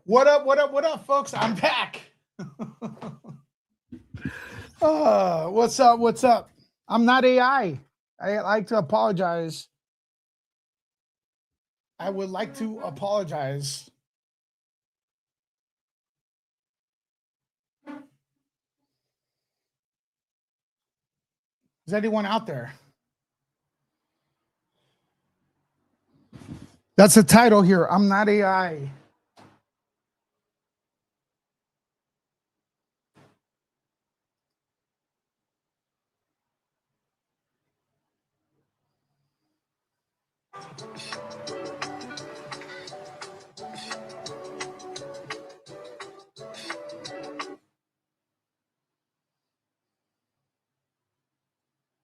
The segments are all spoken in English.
What up, what up, what up, folks? I'm back. What's up, what's up? I'm not AI. I like to apologize. I would like to apologize. Is anyone out there? That's the title here. I'm not AI.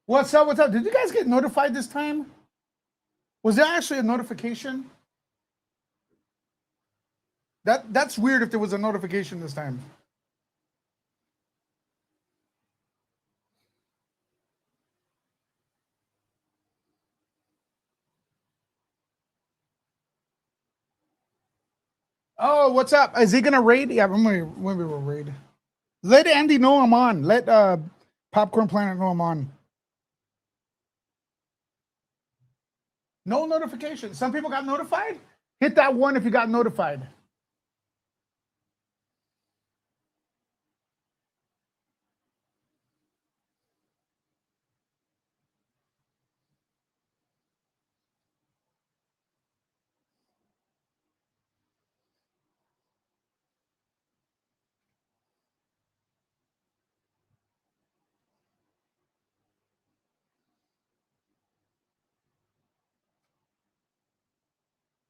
What's up? What's up? Did you guys get notified this time? Was there actually a notification? That's weird if there was a notification this time. Oh, what's up? Is he gonna raid? Yeah, when we will raid. Let Andy know I'm on. Let Popcorn Planet know I'm on. No notification. Some people got notified. Hit that one if you got notified.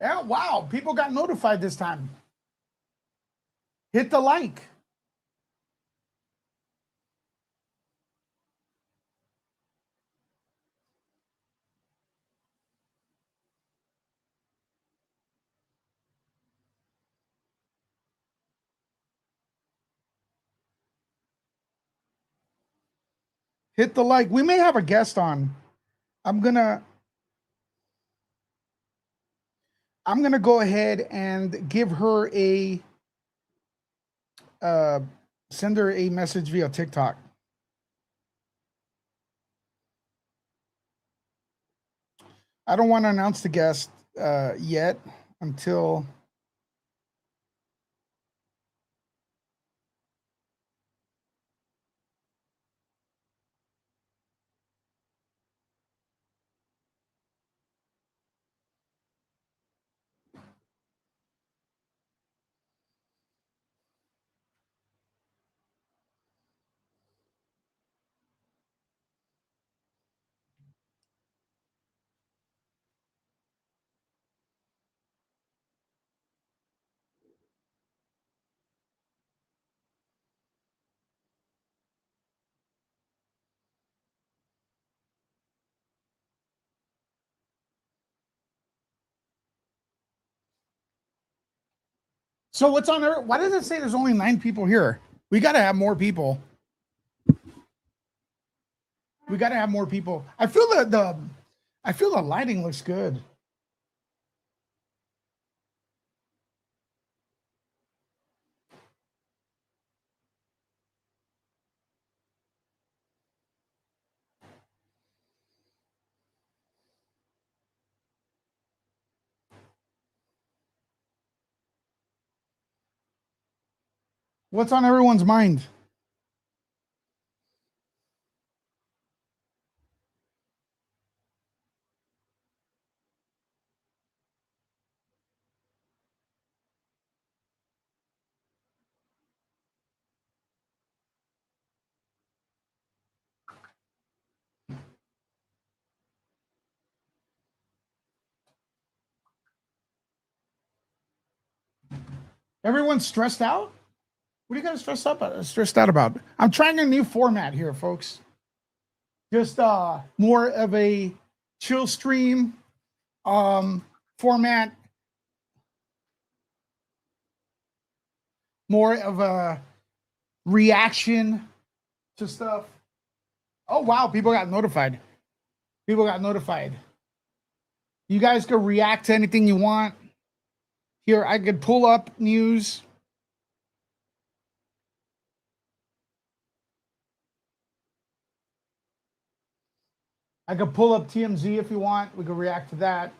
Yeah, wow. People got notified this time. Hit the like. Hit the like. We may have a guest on. I'm gonna go ahead and give her a send her a message via TikTok. I don't want to announce the guest yet until So what's on there? Why does it say there's only 9 people here? We got to have more people. We got to have more people. I feel that the lighting looks good. What's on everyone's mind? Everyone's stressed out? What are you guys stressed out about? I'm trying a new format here, folks. Just more of a chill stream format, more of a reaction to stuff. Oh wow, people got notified. People got notified. You guys can react to anything you want. Here, I could pull up news. I could pull up TMZ if you want. We could react to that.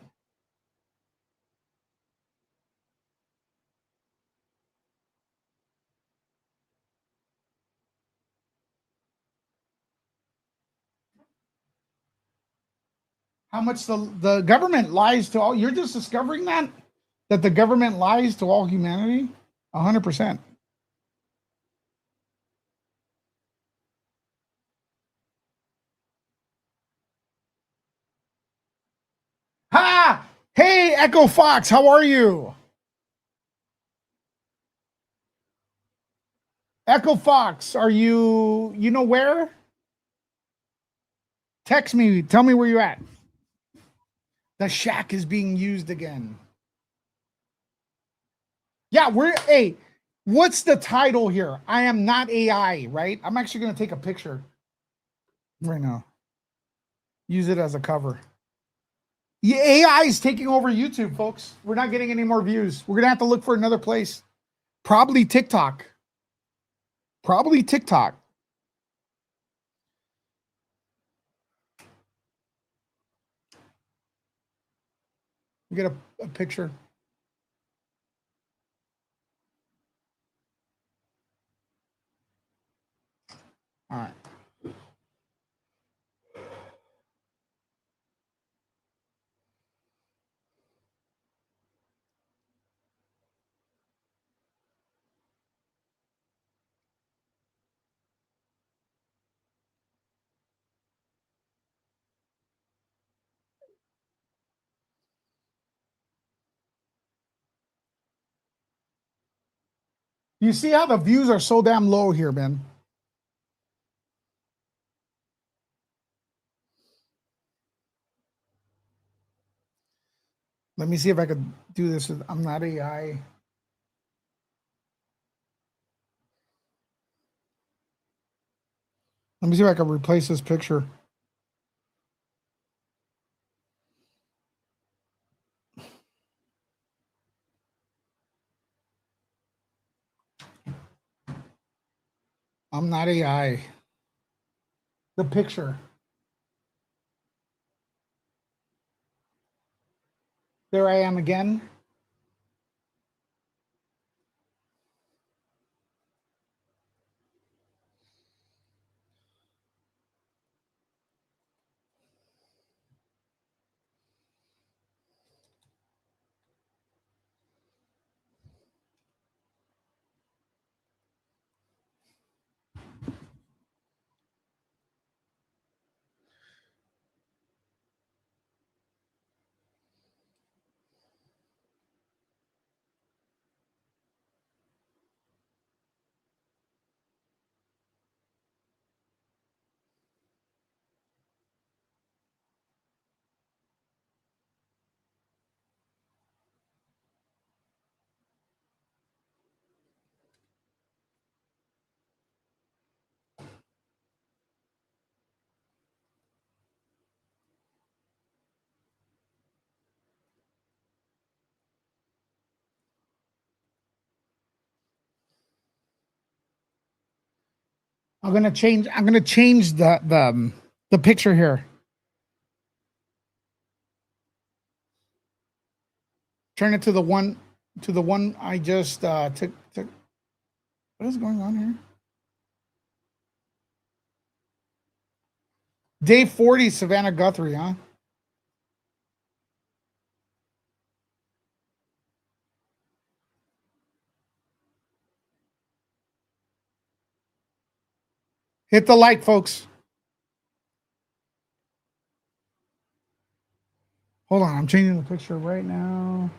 How much the government lies to all. You're just discovering that the government lies to all humanity? 100%. Ha! Hey, Echo Fox, how are you? Echo Fox, are you know where? Text me. Tell me where you're at. The shack is being used again. Yeah, hey, what's the title here? I am not AI, right? I'm actually going to take a picture right now. Use it as a cover. Yeah, AI is taking over YouTube, folks. We're not getting any more views. We're going to have to look for another place. Probably TikTok. Probably TikTok. We get a picture. All right. You see how the views are so damn low here, man? Let me see if I could do this. I'm not AI. Let me see if I can replace this picture. I'm not AI. The picture. There I am again. I'm gonna change. I'm gonna change the picture here. Turn it to the one I just took. What is going on here? Day 40, Savannah Guthrie, huh? Hit the like, folks. Hold on, I'm changing the picture right now.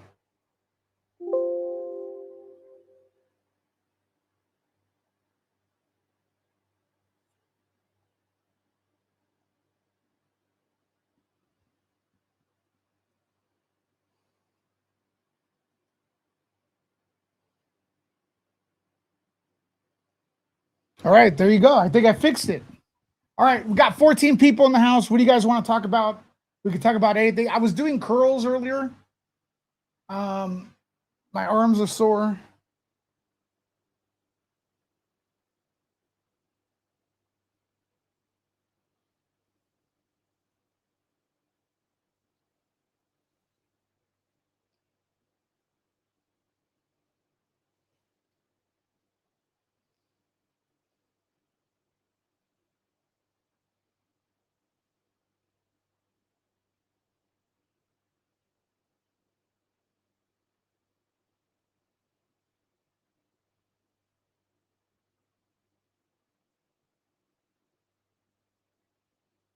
All right, there you go. I think I fixed it. All right, we got 14 people in the house. What do you guys want to talk about? We could talk about anything. I was doing curls earlier. My arms are sore.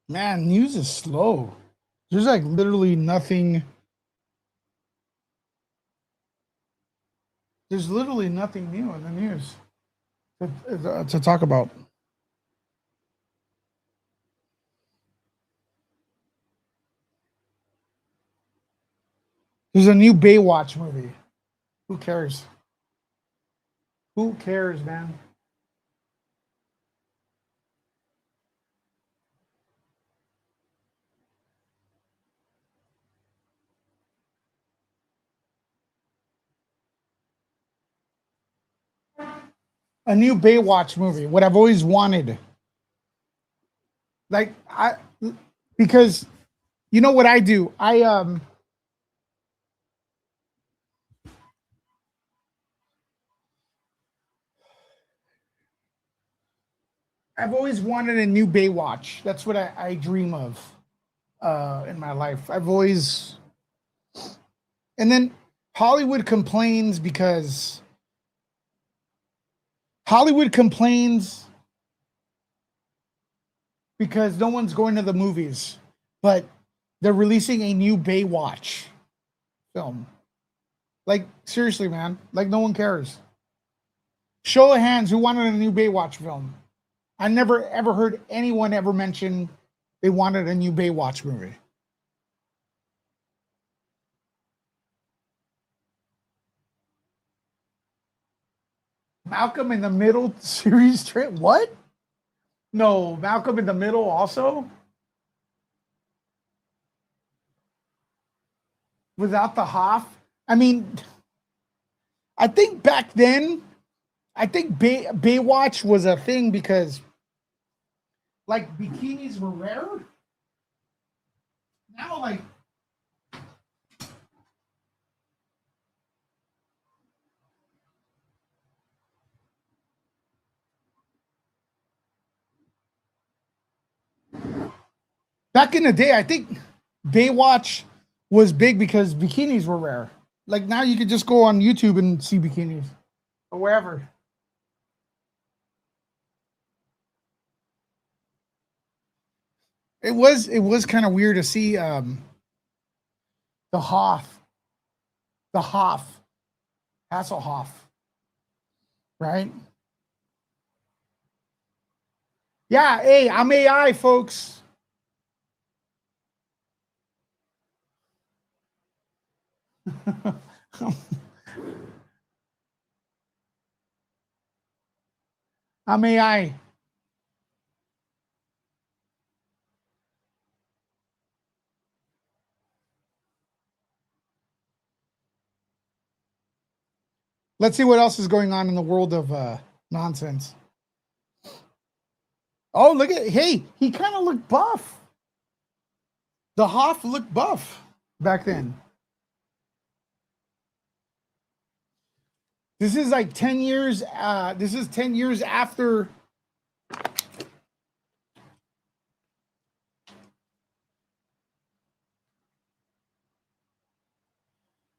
Man, news is slow. There's like literally nothing. There's literally nothing new in the news to talk about. There's a new Baywatch movie. Who cares? Who cares, man? A new Baywatch movie. What I've always wanted. Like because you know what I do? I've always wanted a new Baywatch. That's what I dream of in my life. I've always, and then Hollywood complains because Hollywood complains because no one's going to the movies, but they're releasing a new Baywatch film. Like seriously, man. Like no one cares. Show of hands, who wanted a new Baywatch film? I never ever heard anyone ever mention they wanted a new Baywatch movie. Malcolm in the Middle series trip. What? No, Malcolm in the Middle also without the Hoff. I mean, I think back then, I think Baywatch was a thing because like bikinis were rare. Now, like back in the day, I think Baywatch was big because bikinis were rare. Like now, you could just go on YouTube and see bikinis or wherever. It was kind of weird to see the Hoff, the Hoff, Hasselhoff, right? Yeah, hey, I'm AI, folks. I'm AI. Let's see what else is going on in the world of nonsense. Oh, look at hey, he kind of looked buff. The Hoff looked buff back then. This is like 10 years. This is 10 years after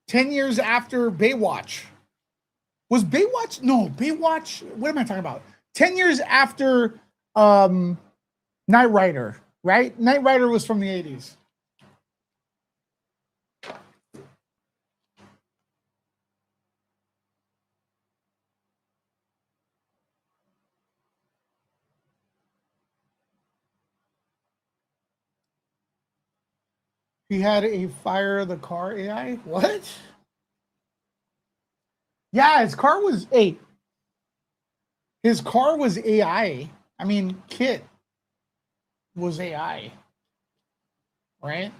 10 years after Baywatch. Was Baywatch? No, Baywatch. What am I talking about? 10 years after um, Knight Rider, right? Knight Rider was from the 80s. He had a fire the car AI. What? Yeah, his car was his car was AI. I mean, Kit was AI, right?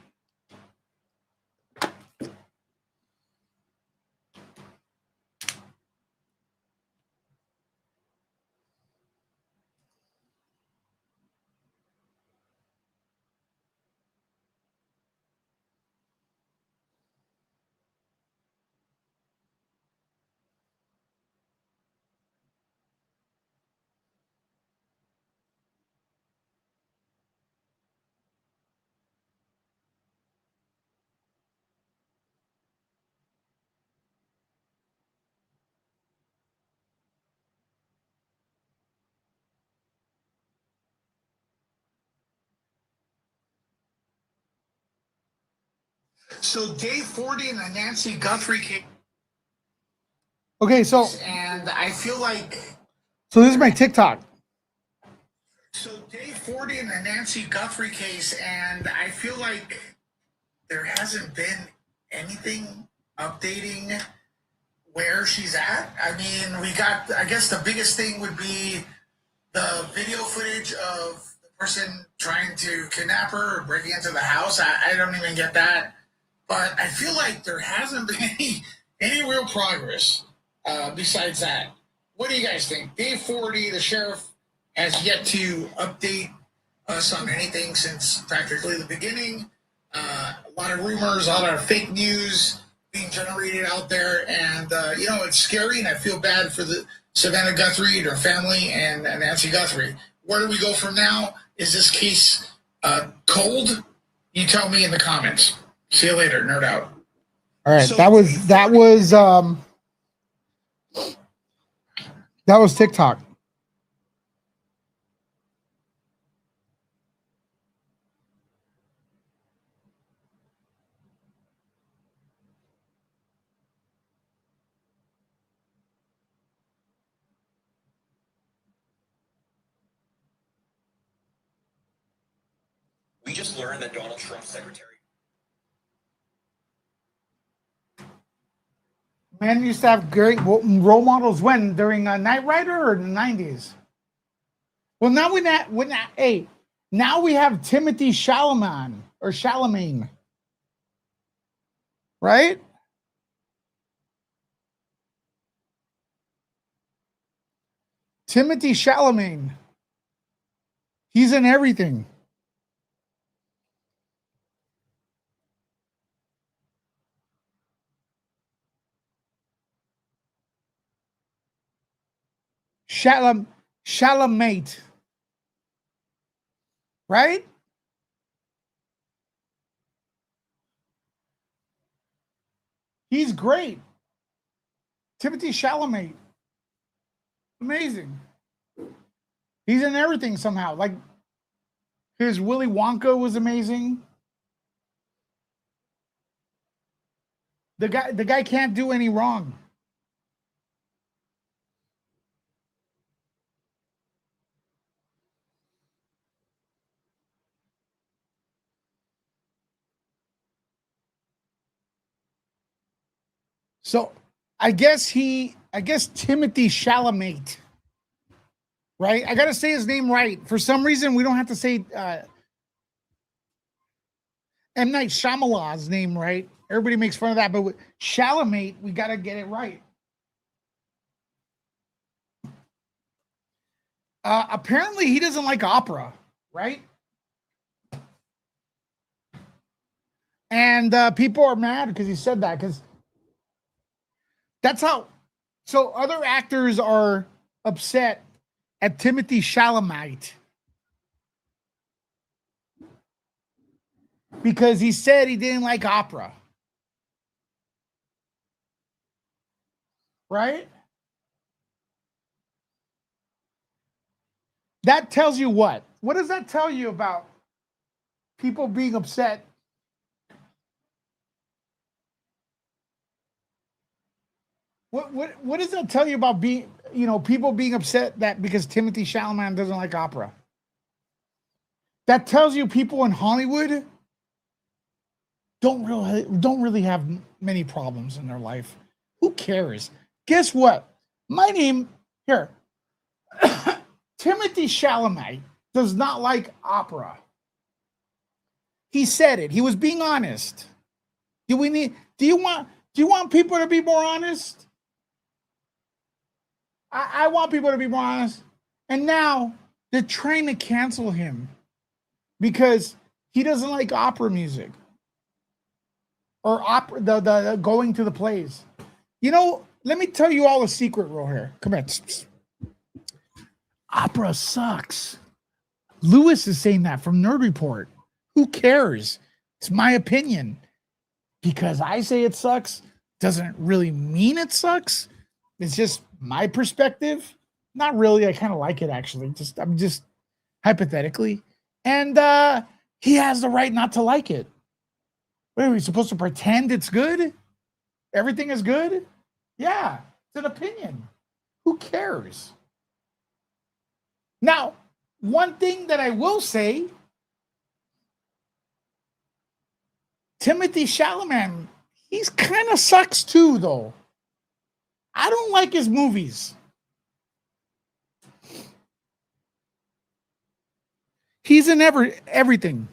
So Day 40 and the Nancy Guthrie case. Okay, so and I feel like so this is my TikTok. So Day 40 and the Nancy Guthrie case, and I feel like there hasn't been anything updating where she's at. I mean, we got, I guess the biggest thing would be the video footage of the person trying to kidnap her or breaking into the house. I don't even get that. But I feel like there hasn't been any real progress besides that. What do you guys think? Day 40, the sheriff has yet to update us on anything since practically the beginning. A lot of rumors, a lot of fake news being generated out there. And, you know, it's scary, and I feel bad for the Savannah Guthrie and her family and Nancy Guthrie. Where do we go from now? Is this case cold? You tell me in the comments. See you later, nerd out. All right, so that was TikTok. We just learned that Donald Trump's secretary. Men used to have great role models when? During Knight Rider or the 90s? Well, now now we have Timothy Chalamet or Chalamet. Right? Timothy Chalamet. He's in everything. Chalamet. Right? He's great. Timothy Chalamet. Amazing. He's in everything somehow. Like his Willy Wonka was amazing. The guy can't do any wrong. So I guess Timothy Chalamet, right? I got to say his name right. For some reason, we don't have to say M. Night Shyamalan's name right. Everybody makes fun of that, but with Chalamet, we got to get it right. Apparently, he doesn't like opera, right? And people are mad because he said that, because that's how. So other actors are upset at Timothy Chalamet because he said he didn't like opera. Right? That tells you what? What does that tell you about people being upset? What does that tell you about people being upset that because Timothy Chalamet doesn't like opera? That tells you people in Hollywood don't really have many problems in their life. Who cares? Guess what? My name here. Timothy Chalamet does not like opera. He said it. He was being honest. Do you want people to be more honest? I want people to be more honest. And now they're trying to cancel him because he doesn't like opera music or opera, the going to the plays. You know, let me tell you all a secret real here. Come here. Opera sucks. Lewis is saying that from Nerd Report. Who cares? It's my opinion. Because I say it sucks doesn't really mean it sucks. It's just my perspective. Not really. I kind of like it, actually. I'm just hypothetically. And he has the right not to like it. Wait, are we supposed to pretend it's good? Everything is good? Yeah, it's an opinion. Who cares? Now, one thing that I will say, Timothy Chalamet, he's kind of sucks too, though. I don't like his movies. He's in everything.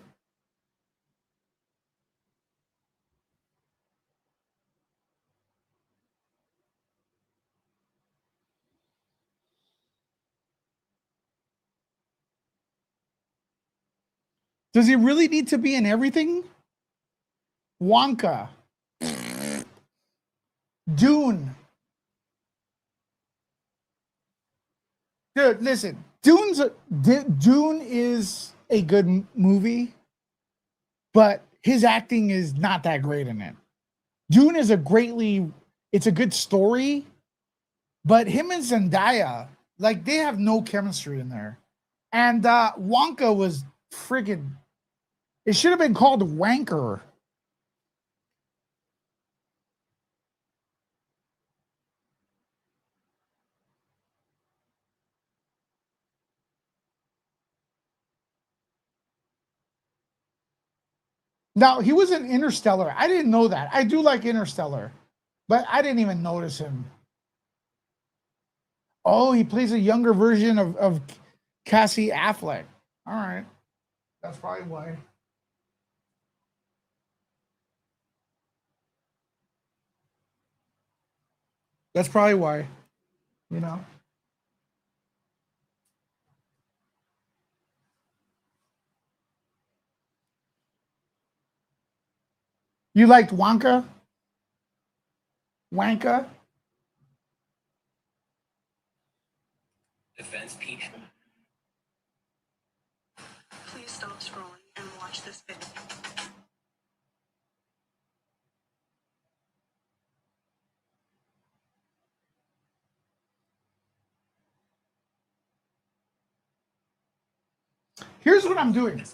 Does he really need to be in everything? Wonka, Dune. Dude, listen. Dune is a good movie, but his acting is not that great in it. Dune is it's a good story, but him and Zendaya, like they have no chemistry in there. And Wonka was friggin', it should have been called Wanker. Now, he was in Interstellar. I didn't know that. I do like Interstellar, but I didn't even notice him. Oh, he plays a younger version of Cassie Affleck. All right. That's probably why. That's probably why, you know. You liked Wonka? Wanka? Defense Pete. Please stop scrolling and watch this video. Here's what I'm doing.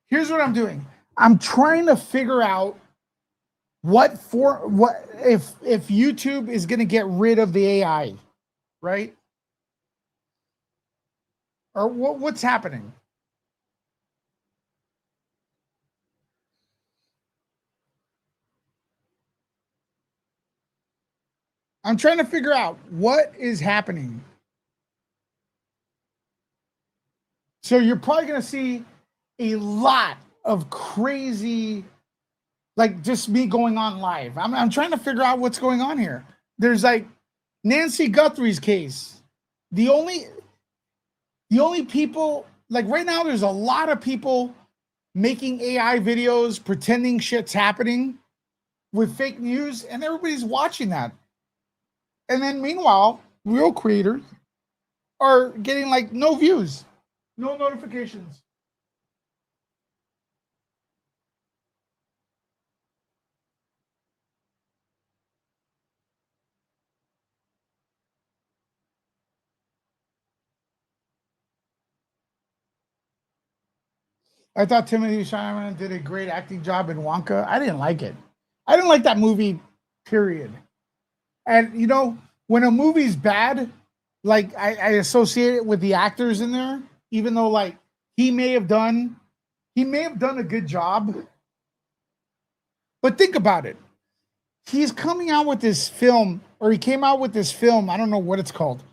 Here's what I'm doing. I'm trying to figure out what if YouTube is going to get rid of the AI, right? Or what's happening? I'm trying to figure out what is happening. So you're probably going to see a lot of crazy, like just me going on live. I'm trying to figure out what's going on here. There's like Nancy Guthrie's case. The only people, like right now, there's a lot of people making AI videos, pretending shit's happening with fake news, and everybody's watching that. And then meanwhile, real creators are getting like no views, no notifications. I thought Timothy Chalamet did a great acting job in Wonka. I didn't like it. I didn't like that movie, period. And you know, when a movie's bad, like I associate it with the actors in there, even though like he may have done a good job. But think about it. He's coming out with this film, or he came out with this film. I don't know what it's called,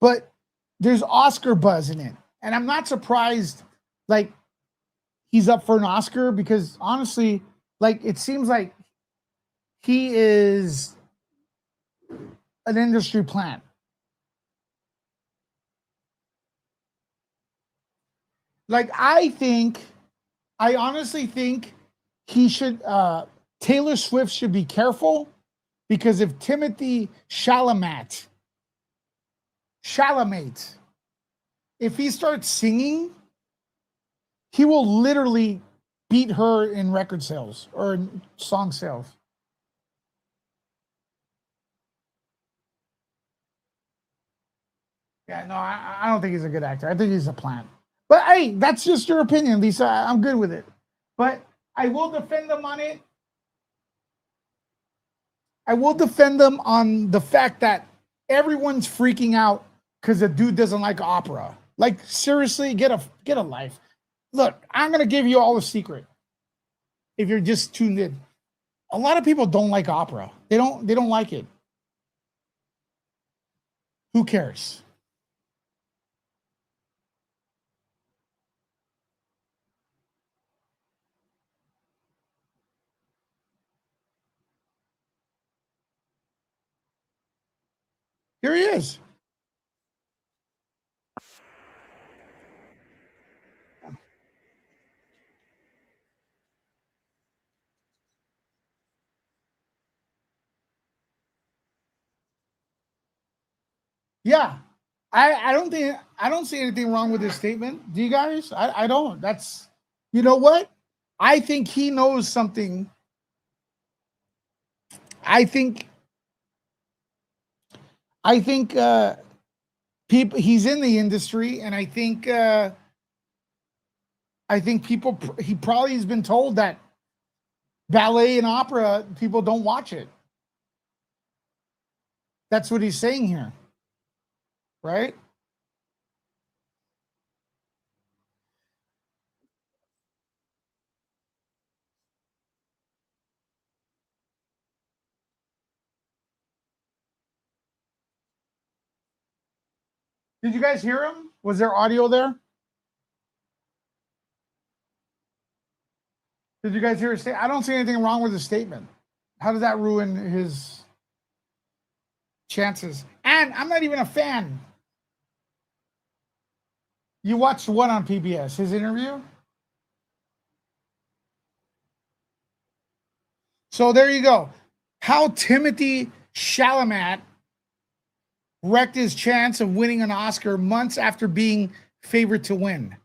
but there's Oscar buzz in it. And I'm not surprised, like, he's up for an Oscar because honestly, like, it seems like he is an industry plant. Like, I honestly think he should, Taylor Swift should be careful because if Timothy Chalamet, if he starts singing, he will literally beat her in record sales or in song sales. Yeah, no, I don't think he's a good actor. I think he's a plant. But hey, that's just your opinion, Lisa. I'm good with it. But I will defend them on it. I will defend them on the fact that everyone's freaking out because the dude doesn't like opera. Like, seriously, get a life. Look, I'm gonna give you all the secret. If you're just tuned in, a lot of people don't like opera. They don't like it. Who cares? Here he is. Yeah. I don't see anything wrong with his statement. Do you guys? I don't. That's, you know what? I think he knows something. I think people, he's in the industry, and I think people, he probably has been told that ballet and opera people don't watch it. That's what he's saying here, right? Did you guys hear him? Was there audio there? Did you guys hear his statement? I don't see anything wrong with his statement. How did that ruin his chances? And I'm not even a fan. You watched what on PBS? His interview? So there you go. How Timothy Chalamet wrecked his chance of winning an Oscar months after being favored to win.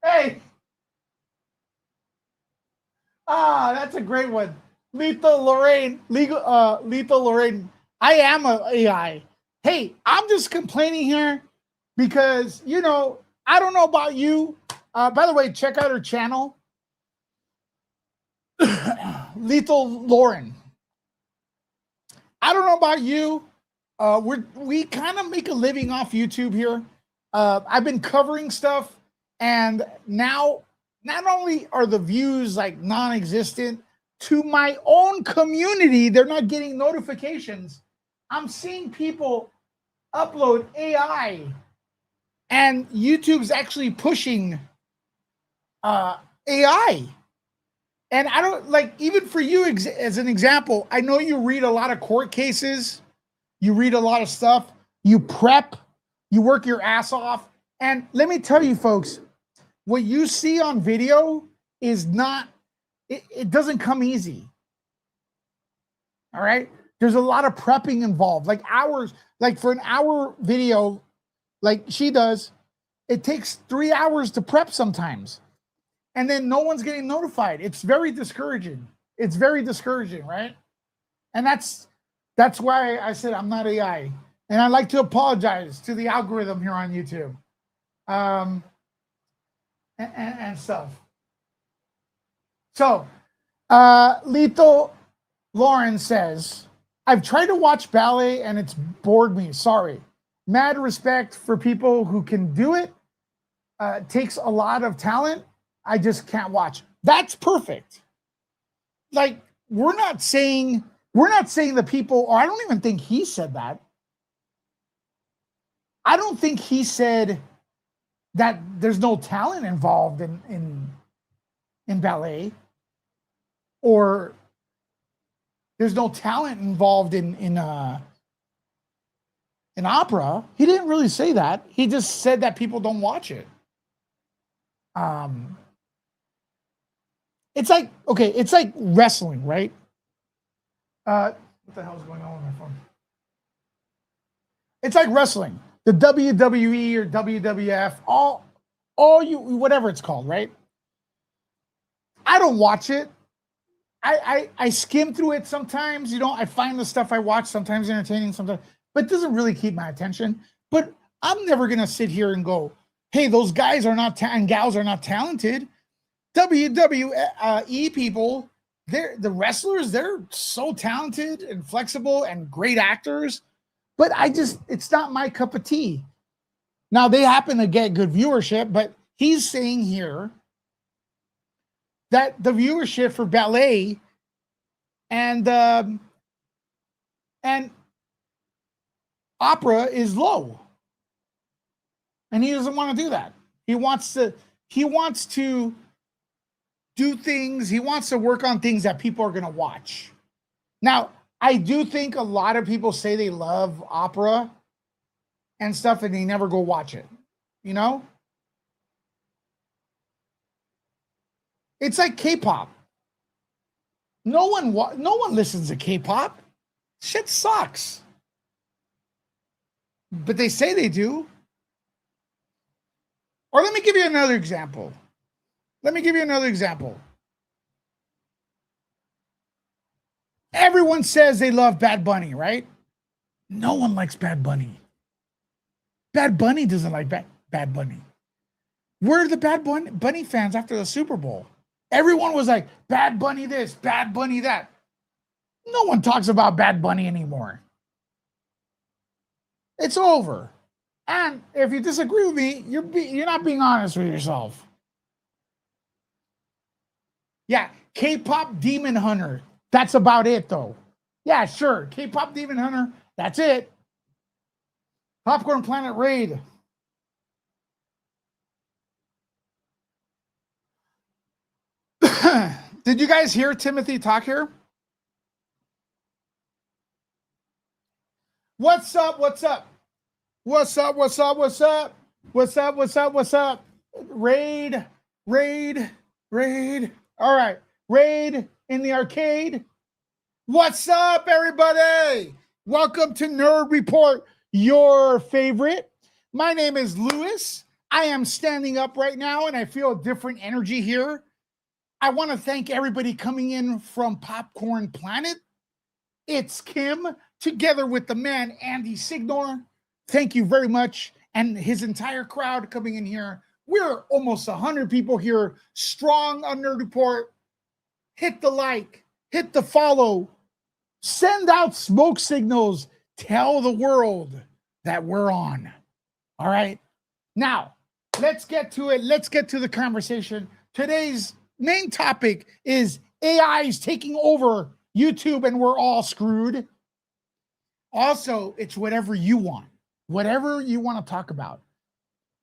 Hey, that's a great one. Lethal Lorraine, Lethal Lorraine. I am a AI. Hey, I'm just complaining here because, you know, I don't know about you. By the way, check out her channel, Lethal Lauren. I don't know about you. We kind of make a living off YouTube here. I've been covering stuff, and now not only are the views like non-existent, to my own community, they're not getting notifications. I'm seeing people upload AI, and YouTube's actually pushing AI. And I don't like, even for you as an example, I know you read a lot of court cases, you read a lot of stuff, you prep, you work your ass off. And let me tell you, folks, what you see on video is not, it doesn't come easy. All right. There's a lot of prepping involved, like hours, like for an hour video, like she does, it takes 3 hours to prep sometimes. And then no one's getting notified. It's very discouraging. It's very discouraging, right? And that's why I said I'm not AI. And I'd like to apologize to the algorithm here on YouTube. And stuff. So, Lethal Lauren says, I've tried to watch ballet and it's bored me. Sorry. Mad respect for people who can do it. Takes a lot of talent. I just can't watch. That's perfect. Like, we're not saying the people, or I don't even think he said that. I don't think he said that there's no talent involved in ballet, or there's no talent involved in opera. He didn't really say that. He just said that people don't watch it. It's like, okay, it's like wrestling, right? What the hell is going on with my phone? It's like wrestling, the WWE or WWF, all you whatever it's called, right? I don't watch it. I skim through it sometimes. You know, I find the stuff I watch sometimes entertaining, sometimes, but it doesn't really keep my attention. But I'm never gonna sit here and go, "Hey, those guys are not and gals are not talented." WWE people, the wrestlers, they're so talented and flexible and great actors. But it's not my cup of tea. Now they happen to get good viewership, but he's saying here that the viewership for ballet and opera is low, and he doesn't want to do that. He wants to do things. He wants to work on things that people are going to watch. Now, I do think a lot of people say they love opera and stuff, and they never go watch it. You know, it's like K-pop. No one listens to K-pop. Shit sucks. But they say they do. Or let me give you another example. Everyone says they love Bad Bunny, right? No one likes Bad Bunny. Bad Bunny doesn't like Bad Bunny. We're the Bad Bunny fans after the Super Bowl. Everyone was like, Bad Bunny this, Bad Bunny that. No one talks about Bad Bunny anymore. It's over. And if you disagree with me, you're not being honest with yourself. Yeah, K-pop Demon Hunter. That's about it, though. Yeah, sure. K-pop Demon Hunter. That's it. Popcorn Planet Raid. Did you guys hear Timothy talk here? What's up? What's up? What's up? What's up? What's up? What's up? What's up? What's up? Raid. All right. Raid in the arcade. What's up, everybody? Welcome to Nerd Report, your favorite. My name is Lewis. I am standing up right now, and I feel a different energy here. I want to thank everybody coming in from Popcorn Planet. It's Kim, together with the man, Andy Signor. Thank you very much. And his entire crowd coming in here. We're almost 100 people here, strong on Nerd Report. Hit the like, hit the follow, send out smoke signals, tell the world that we're on. All right. Now, let's get to it. Let's get to the conversation. Today's main topic is AI is taking over YouTube and we're all screwed. Also, it's whatever you want to talk about.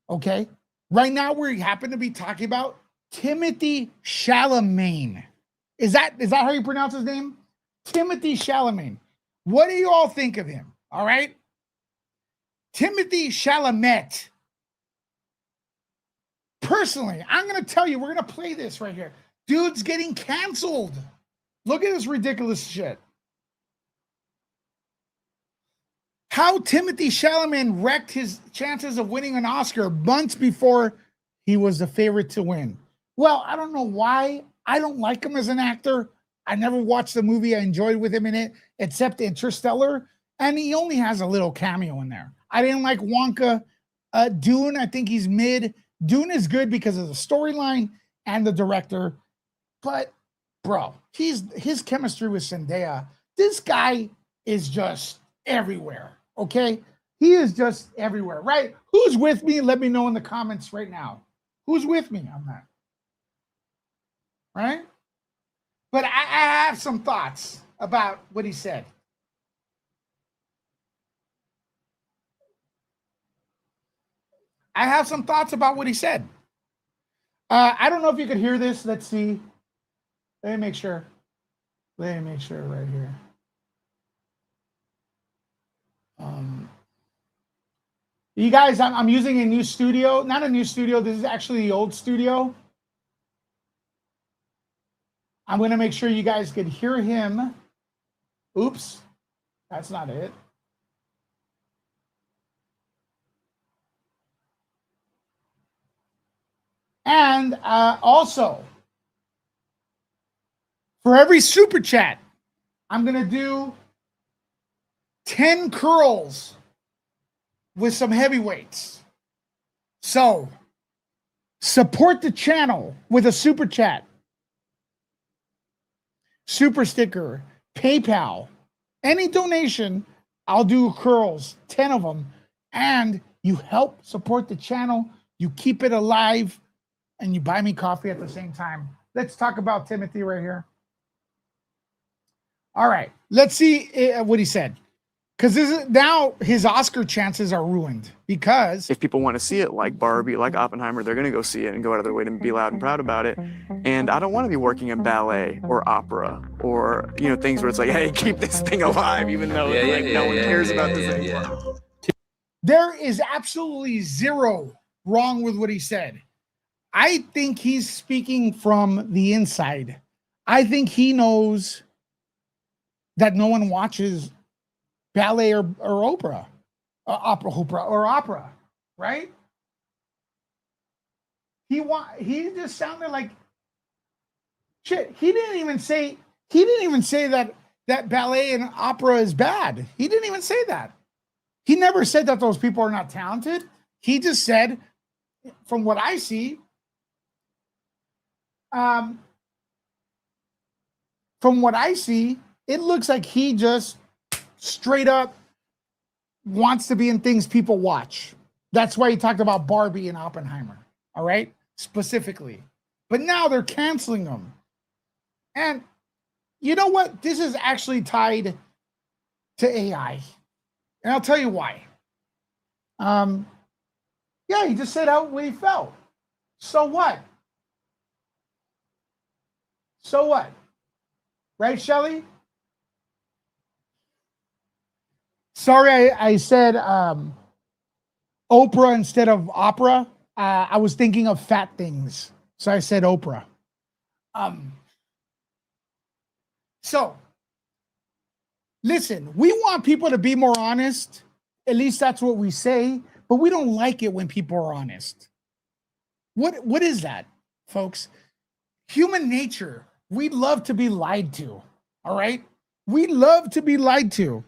Okay. Right now, we happen to be talking about Timothy Chalamet. Is that how you pronounce his name? Timothy Chalamet. What do you all think of him? All right. Timothy Chalamet. Personally, I'm going to tell you, we're going to play this right here. Dude's getting canceled. Look at this ridiculous shit. How Timothy Chalamet wrecked his chances of winning an Oscar months before he was the favorite to win. Well, I don't know why. I don't like him as an actor. I never watched the movie I enjoyed with him in it, except Interstellar. And he only has a little cameo in there. I didn't like Wonka. Dune, I think he's mid. Dune is good because of the storyline and the director. But, bro, his chemistry with Zendaya, this guy is just everywhere, okay? He is just everywhere, right? Who's with me? Let me know in the comments right now. Who's with me on that? Right? But I have some thoughts about what he said. I have some thoughts about what he said. I don't know if you could hear this. Let's see. Let me make sure. Let me make sure right here. You guys, I'm using a new studio. Not a new studio. This is actually the old studio. I'm going to make sure you guys could hear him. Oops. That's not it. And also, for every super chat, I'm going to do 10 curls with some heavyweights. So, support the channel with a super chat, super sticker, PayPal, any donation. I'll do curls, 10 of them. And you help support the channel, you keep it alive, and you buy me coffee at the same time. Let's talk about Timothy right here. All right, let's see what he said. Because this is now his Oscar chances are ruined because if people want to see it like Barbie, like Oppenheimer, they're going to go see it and go out of their way to be loud and proud about it. And I don't want to be working in ballet or opera or, you know, things where it's like, hey, keep this thing alive, even though no one cares about this anymore. There is absolutely zero wrong with what he said. I think he's speaking from the inside. I think he knows that no one watches ballet or opera, opera, right? He just sounded like shit. He didn't even say that ballet and opera is bad. He didn't even say that. He never said that those people are not talented. He just said, from what I see, it looks like he just straight up wants to be in things people watch. That's why he talked about Barbie and Oppenheimer, all right? Specifically. But now they're canceling them. And you know what? This is actually tied to AI. And I'll tell you why. Yeah, he just said out what he felt. So what? So what? Right, Shelly? Sorry, I said Oprah instead of opera. I was thinking of fat things, so I said Oprah. So, listen, we want people to be more honest. At least that's what we say, but we don't like it when people are honest. What is that, folks? Human nature. We love to be lied to, all right? We love to be lied to.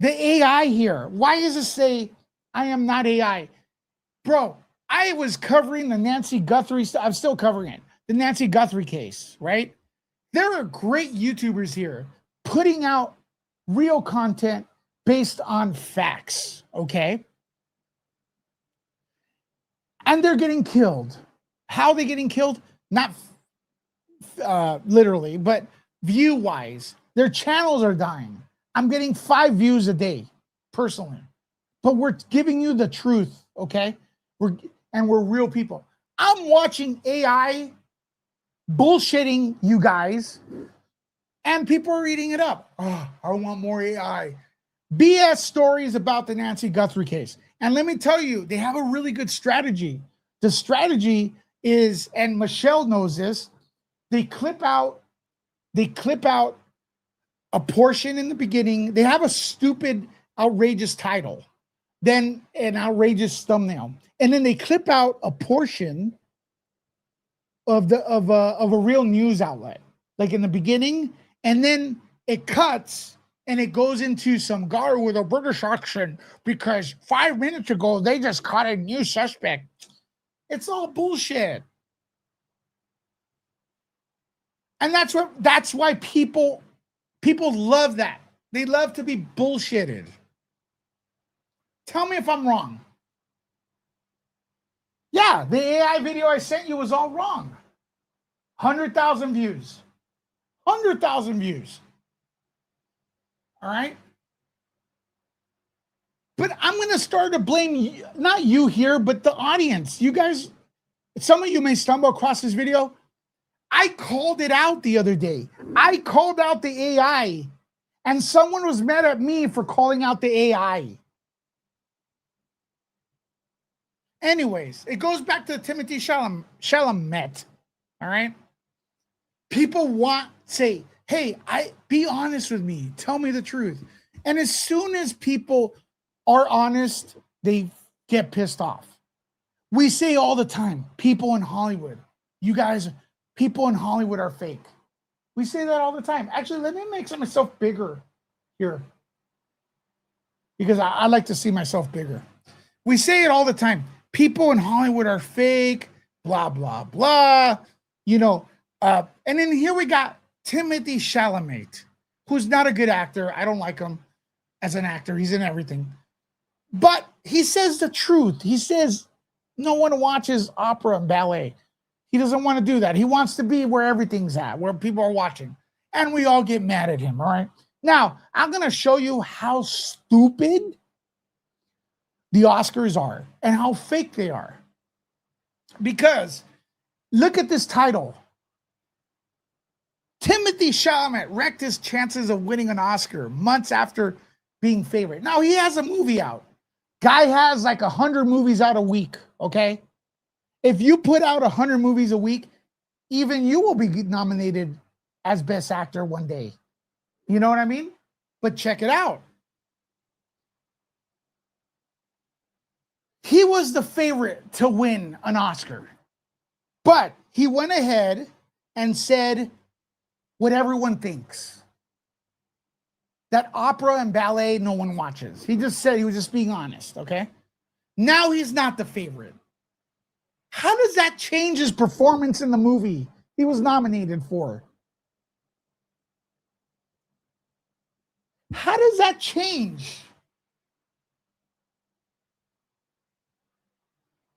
The AI here, why does it say, I am not AI? Bro, I was covering the Nancy Guthrie, I'm still covering it, the Nancy Guthrie case, right? There are great YouTubers here putting out real content based on facts, okay? And they're getting killed. How are they getting killed? Not literally, but view-wise. Their channels are dying. I'm getting 5 views a day, personally. But we're giving you the truth, okay? We're real people. I'm watching AI bullshitting you guys, and people are eating it up. Oh, I want more AI. BS stories about the Nancy Guthrie case. And let me tell you, they have a really good strategy. The strategy is, and Michelle knows this, they clip out a portion in the beginning. They have a stupid, outrageous title, then an outrageous thumbnail, and then they clip out a portion of a real news outlet, like in the beginning, and then it cuts and it goes into some guy with a British accent because 5 minutes ago they just caught a new suspect. It's all bullshit. And that's why people love that. They love to be bullshitted. Tell me if I'm wrong. Yeah, the AI video I sent you was all wrong. 100,000 views. 100,000 views. All right? But I'm going to start to blame you, not you here, but the audience. You guys, some of you may stumble across this video. I called it out the other day. I called out the AI, and someone was mad at me for calling out the AI. Anyways, it goes back to Timothy Chalamet. All right? People say, hey, be honest with me. Tell me the truth. And as soon as people are honest, they get pissed off. We say all the time, people in Hollywood, you guys, people in Hollywood are fake. We say that all the time. Actually, let me make myself bigger here because I like to see myself bigger. We say it all the time. People in Hollywood are fake, blah, blah, blah. You know, and then here we got Timothy Chalamet, who's not a good actor. I don't like him as an actor. He's in everything. But he says the truth. He says no one watches opera and ballet. He doesn't want to do that. He wants to be where everything's at, where people are watching. And we all get mad at him, all right? Now, I'm going to show you how stupid the Oscars are and how fake they are. Because look at this title. Timothy Chalamet wrecked his chances of winning an Oscar months after being favorite. Now, he has a movie out. Guy has like 100 movies out a week, okay? If you put out 100 movies a week, even you will be nominated as Best Actor one day. You know what I mean? But check it out. He was the favorite to win an Oscar. But he went ahead and said what everyone thinks. That opera and ballet no one watches. He just said, he was just being honest, okay? Now he's not the favorite. How does that change his performance in the movie he was nominated for? How does that change?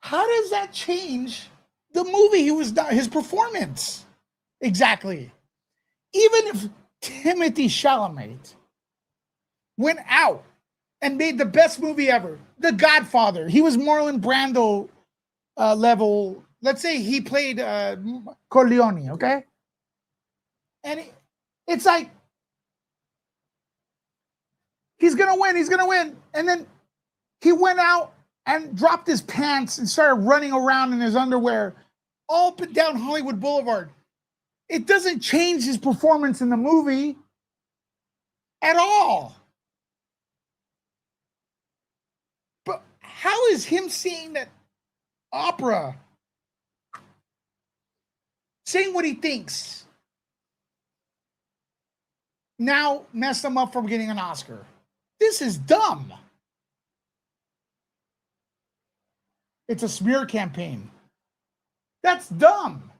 How does that change the movie he was his performance? Exactly. Even if Timothy Chalamet went out and made the best movie ever, The Godfather, he was Marlon Brando level. Let's say he played Corleone, okay? And it's like, he's gonna win. And then he went out and dropped his pants and started running around in his underwear all up and down Hollywood Boulevard. It doesn't change his performance in the movie at all. But how is him seeing that opera, saying what he thinks, now mess him up from getting an Oscar? This is dumb. It's a smear campaign. That's dumb.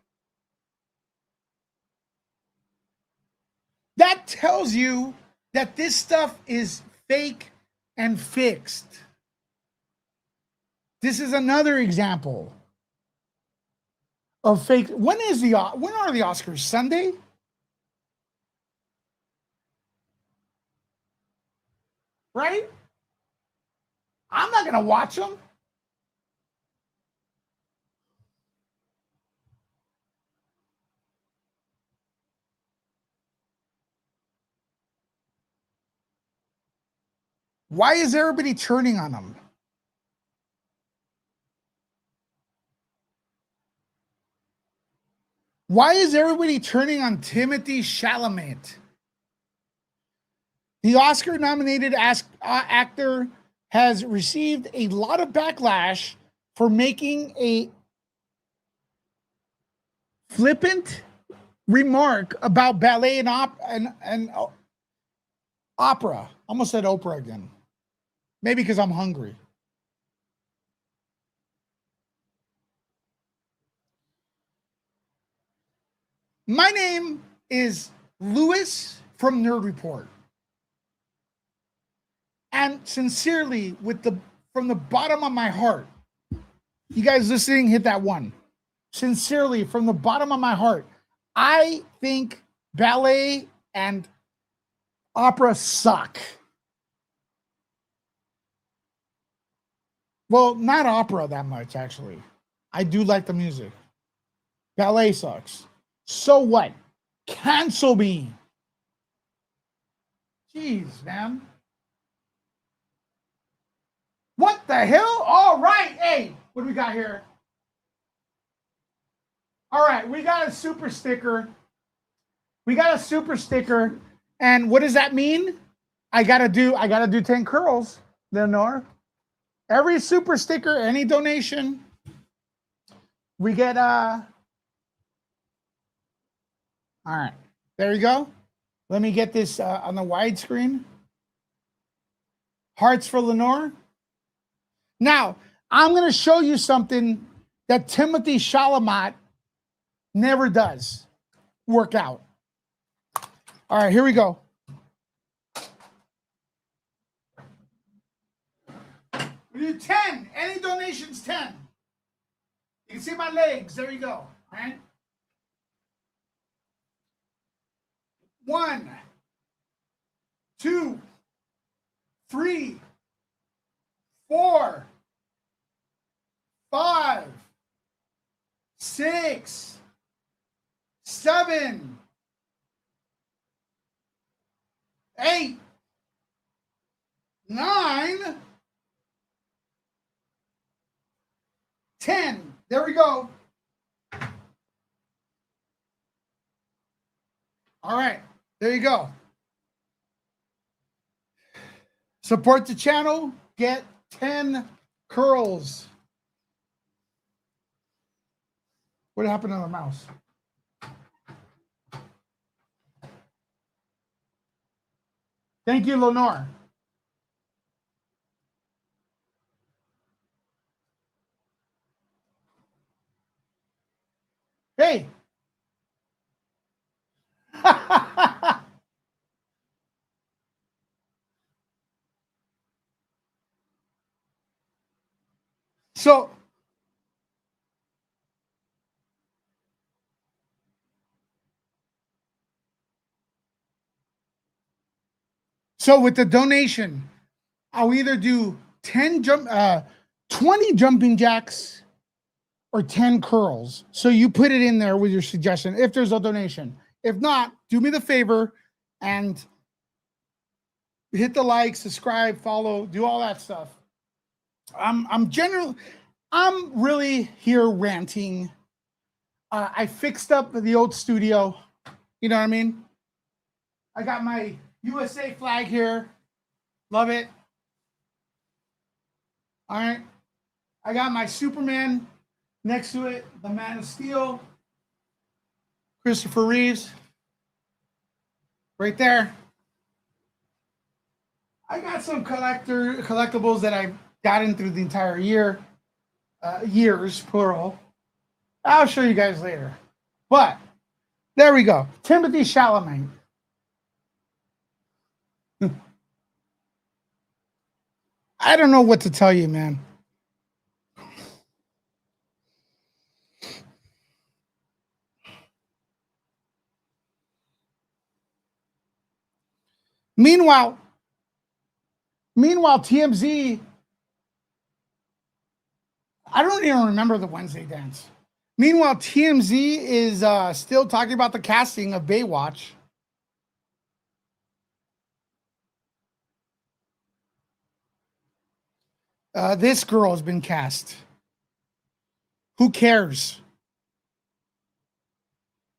That tells you that this stuff is fake and fixed. This is another example of fake. When are the Oscars? Sunday? Right? I'm not going to watch them. Why is everybody turning on him? Why is everybody turning on Timothy Chalamet? The Oscar-nominated actor has received a lot of backlash for making a flippant remark about ballet and opera. Almost said Oprah again. Maybe because I'm hungry. My name is Louis from Nerd Report. And sincerely, from the bottom of my heart, you guys listening, hit that one. Sincerely, from the bottom of my heart, I think ballet and opera suck. Well, not opera that much, actually. I do like the music. Ballet sucks. So what? Cancel me. Jeez, man. What the hell? All right. Hey, what do we got here? All right, we got a super sticker. And what does that mean? I gotta do 10 curls, Leonore. Every super sticker, any donation, We get all right. There you go. Let me get this on the widescreen. Hearts for Lenore. Now, I'm going to show you something that Timothy Chalamet never does. Work out. All right, here we go. We do 10. Any donations, 10. You can see my legs. There you go. All right. 1, 2, 3, 4, 5, 6, 7, 8, 9, 10. There we go. All right. There you go. Support the channel. Get 10 curls. What happened to the mouse? Thank you, Lenore. Hey. So with the donation, I'll either do 20 jumping jacks or 10 curls. So you put it in there with your suggestion if there's a donation. If not, do me the favor and hit the like, subscribe, follow, do all that stuff. I'm really here ranting. I fixed up the old studio. You know what I mean? I got my USA flag here. Love it. All right. I got my Superman next to it, the Man of Steel, Christopher Reeves, right there. I got some collectibles that I got in through the entire year, years plural. I'll show you guys later. But there we go. Timothy Chalamet. I don't know what to tell you, man. Meanwhile, TMZ, I don't even remember the Wednesday dance. Meanwhile, TMZ is still talking about the casting of Baywatch. This girl has been cast. Who cares?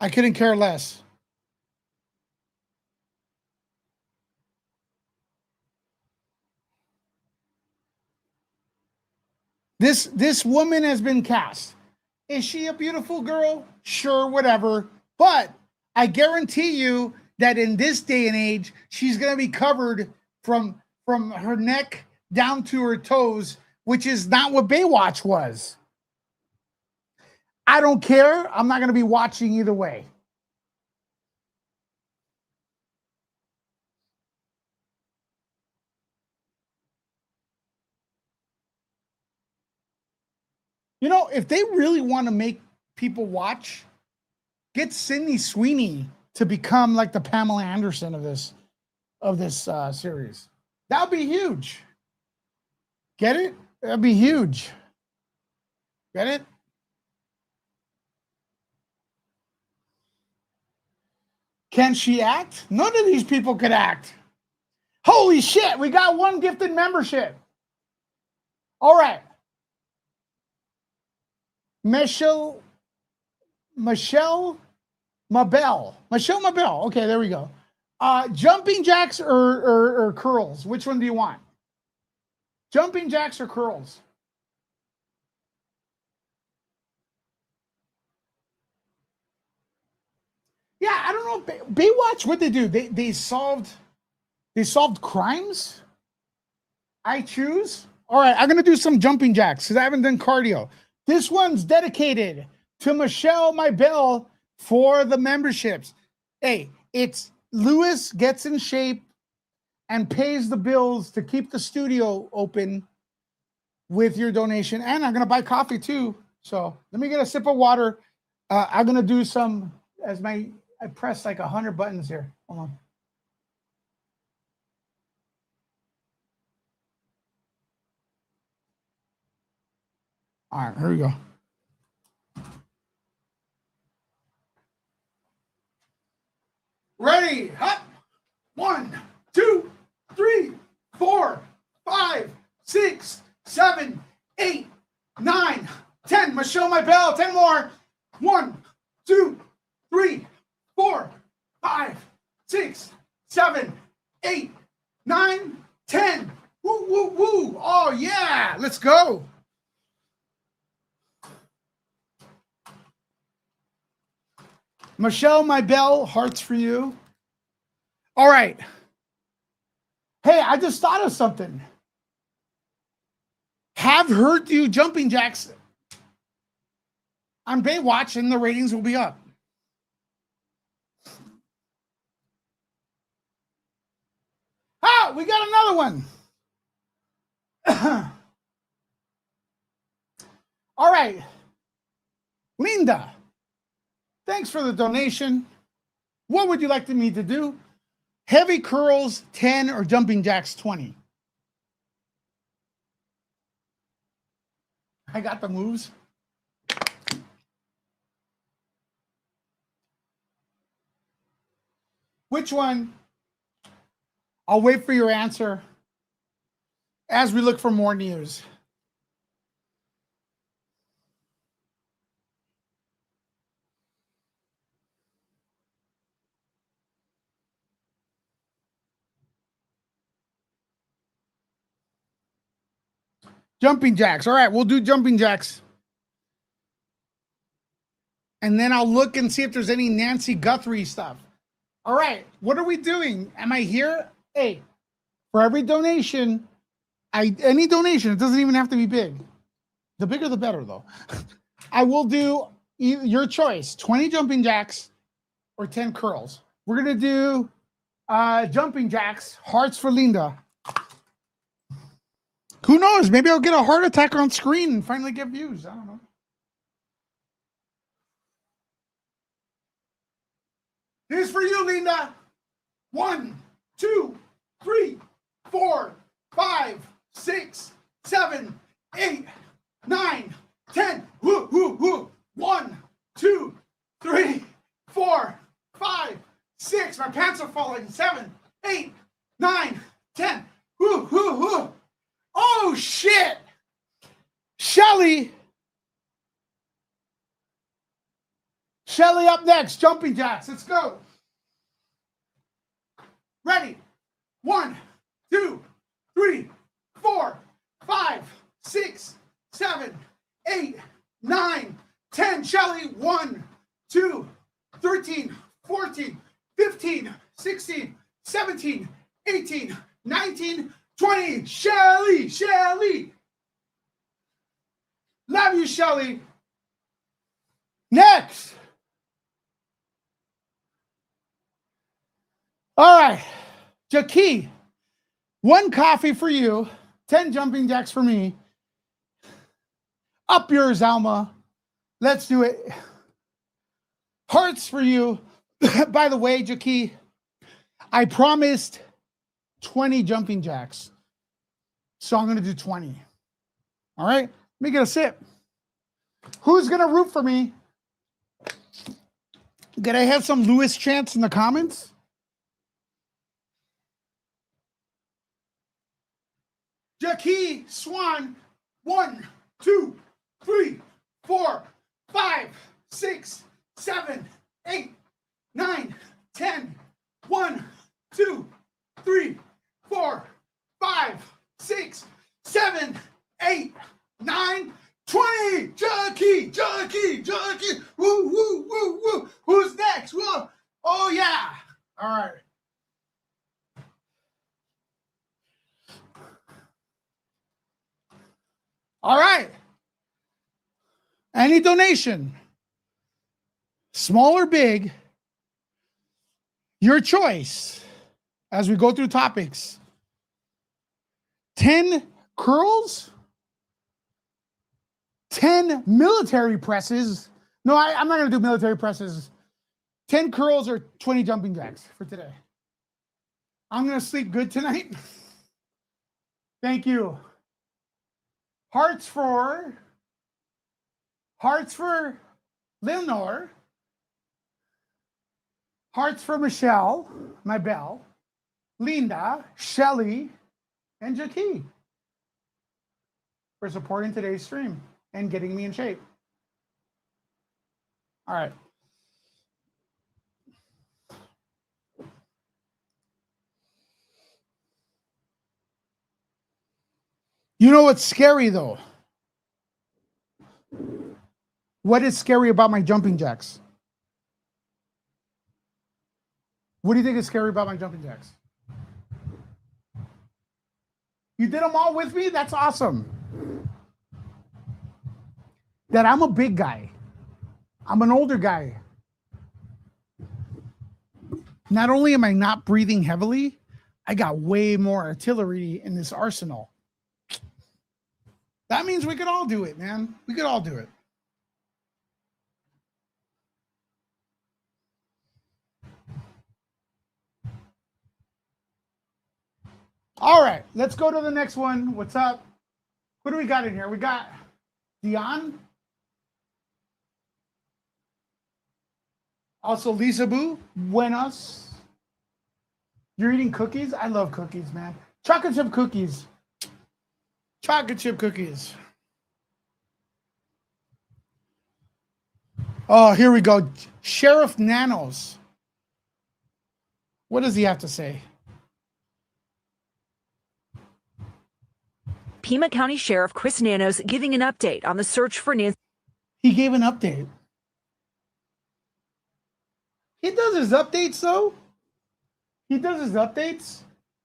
I couldn't care less. This woman has been cast. Is she a beautiful girl? Sure, whatever. But I guarantee you that in this day and age, she's going to be covered from her neck down to her toes, which is not what Baywatch was. I don't care. I'm not going to be watching either way. You know, if they really want to make people watch, get Sydney Sweeney to become like the Pamela Anderson of this series. That would be huge. Get it? That'd be huge. Get it? Can she act? None of these people could act. Holy shit, we got one gifted membership. All right. Michelle Mabel. Okay, there we go. Jumping jacks or curls? Which one do you want? Jumping jacks or curls? Yeah, I don't know. Baywatch, what they do? They solved crimes. I choose. All right, I'm gonna do some jumping jacks because I haven't done cardio. This one's dedicated to Michelle Mybell for the memberships. Hey, it's Lewis gets in shape and pays the bills to keep the studio open with your donation. And I'm gonna buy coffee too. So let me get a sip of water. I'm gonna do some I press like 100 buttons here. Hold on. All right, here we go. Ready? Up. 1, 2, 3, 4, 5, 6, 7, 8, 9, 10. Michelle Mybell. 10 more. 1, 2, 3, 4, 5, 6, 7, 8, 9, 10. Woo, woo, woo. Oh, yeah. Let's go. Michelle Mybell, hearts for you. All right. Hey, I just thought of something. Have her do jumping jacks on Baywatch and the ratings will be up. Oh, we got another one. All right. Linda, thanks for the donation. What would you like me to do? Heavy curls 10 or jumping jacks 20? I got the moves. Which one? I'll wait for your answer as we look for more news. Jumping jacks. All right, we'll do jumping jacks. And then I'll look and see if there's any Nancy Guthrie stuff. All right, what are we doing? Am I here? Hey, for every donation, any donation, it doesn't even have to be big. The bigger the better, though. I will do your choice, 20 jumping jacks or 10 curls. We're going to do jumping jacks, hearts for Linda. Who knows? Maybe I'll get a heart attack on screen and finally get views. I don't know. Here's for you, Linda. 1, 2, 3, 4, 5, 6, 7, 8, 9, 10. Woo, woo, woo. 1, 2, 3, 4, 5, 6. My pants are falling. 7, 8, 9, 10. Woo, woo, woo. Oh, shit. Shelly up next. Jumping jacks. Let's go. Ready? 1, 2, 3, 4, 5, 6, 7, 8, 9, 10. Shelly. 1, 2, 13, 14, 15, 16, 17, 18, 19, 20. Shelly. Love you, Shelly. Next. All right. Jackie, 1 coffee for you, 10 jumping jacks for me. Up yours, Alma. Let's do it. Hearts for you. By the way, Jackie, I promised 20 jumping jacks. So I'm going to do 20. All right. Let me get a sip. Who's going to root for me? Did I have some Lewis chants in the comments? Jackie Swan. 1, 2, 3, 4, 5, 6, 7, 8, 9, 10. 1, 2, 3, 4, 5, 6, 7, 8, 9, 20. Jackie. Woo, woo, woo, woo. Who's next? Whoa. All right. Any donation, small or big, your choice as we go through topics. 10 curls, 10 military presses. No, I'm not going to do military presses. 10 curls or 20 jumping jacks for today. I'm going to sleep good tonight. Thank you. Hearts for Leonore. Hearts for Michelle, my belle, Linda, Shelly, and Jackie for supporting today's stream and getting me in shape. All right. You know what's scary though? What is scary about my jumping jacks? What do you think is scary about my jumping jacks? You did them all with me? That's awesome. That I'm a big guy. I'm an older guy. Not only am I not breathing heavily, I got way more artillery in this arsenal. That means we could all do it, man. We could all do it. All right, let's go to the next one. What's up? What do we got in here? We got Dion. Also, Lisa Boo, buenos. You're eating cookies? I love cookies, man. Chocolate chip cookies. Chocolate chip cookies. Oh, here we go. Sheriff Nanos. What does he have to say? Pima County Sheriff Chris Nanos giving an update on the search for Nancy. He gave an update. He does his updates, though. He does his updates.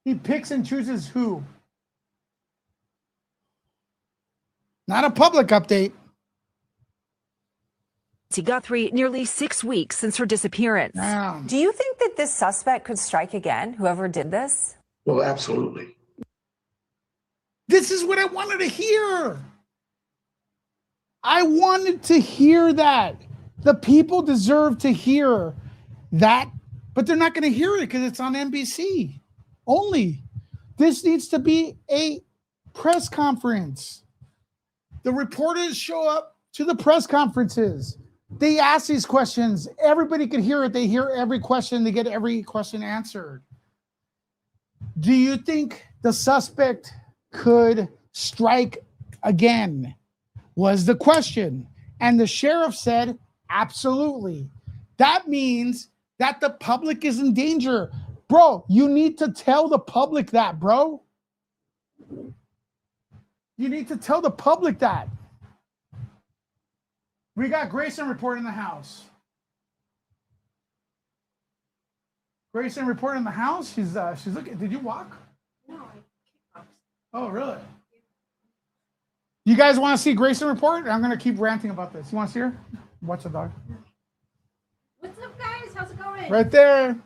He picks and chooses who. Not a public update. Guthrie nearly 6 weeks since her disappearance. Damn. Do you think that this suspect could strike again, whoever did this? Well, absolutely. This is what I wanted to hear. I wanted to hear that. The people deserve to hear that, but they're not going to hear it because it's on NBC only. This needs to be a press conference. The reporters show up to the press conferences. They ask these questions. Everybody can hear it. They hear every question. They get every question answered. Do you think the suspect could strike again? Was the question. And the sheriff said, absolutely. That means that the public is in danger. Bro, you need to tell the public that, bro. You need to tell the public that. We got Grayson report in the house. Grayson report in the house. She's looking. Did you walk? No, I kickboxed. Oh, really? You guys want to see Grayson report? I'm gonna keep ranting about this. You want to see her? Watch the dog. What's up, guys? How's it going? Right there.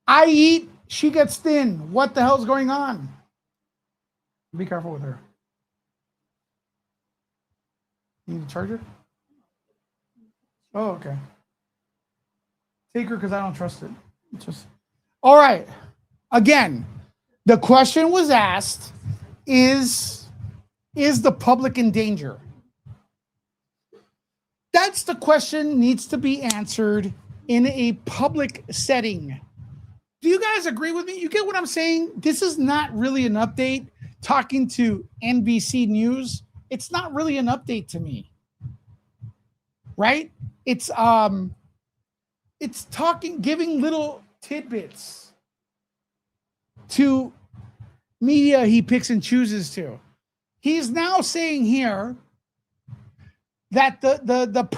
I eat, she gets thin. What the hell's going on? Be careful with her. You need a charger? Oh, okay. Take her because I don't trust it. Just all right. Again, the question was asked: Is the public in danger? That's the question needs to be answered in a public setting. Do you guys agree with me? You get what I'm saying? This is not really an update. Talking to NBC News, it's not really an update to me. Right? It's talking, giving little tidbits to media he picks and chooses to. He's now saying here that the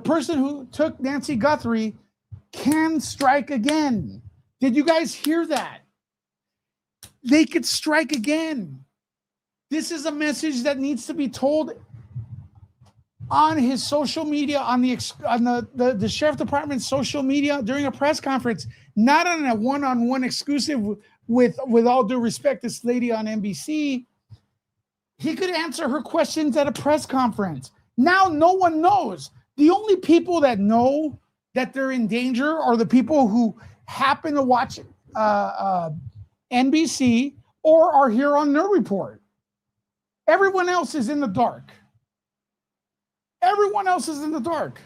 person who took Nancy Guthrie can strike again. Did you guys hear that? They could strike again. This is a message that needs to be told on his social media, on the sheriff department's social media during a press conference, not on a one-on-one exclusive with all due respect, this lady on NBC. He could answer her questions at a press conference. Now no one knows. The only people that know that they're in danger are the people who happen to watch NBC or are here on Nerd Report. Everyone else is in the dark. Everyone else is in the dark.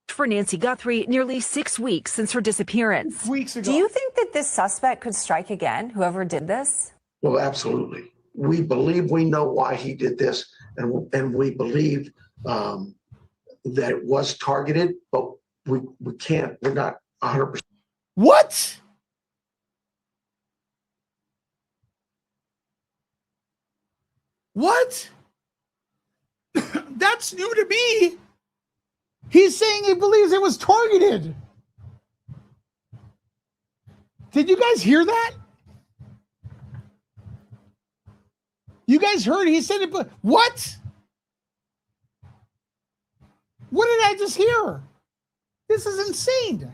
For Nancy Guthrie, nearly 6 weeks since her disappearance. Weeks ago. Do you think that this suspect could strike again, whoever did this? Well, absolutely. We believe we know why he did this, and we believe that it was targeted, but we're not 100%. What? What? That's new to me. He's saying he believes it was targeted. Did you guys hear that? You guys heard he said it, but what? What did I just hear? This is insane.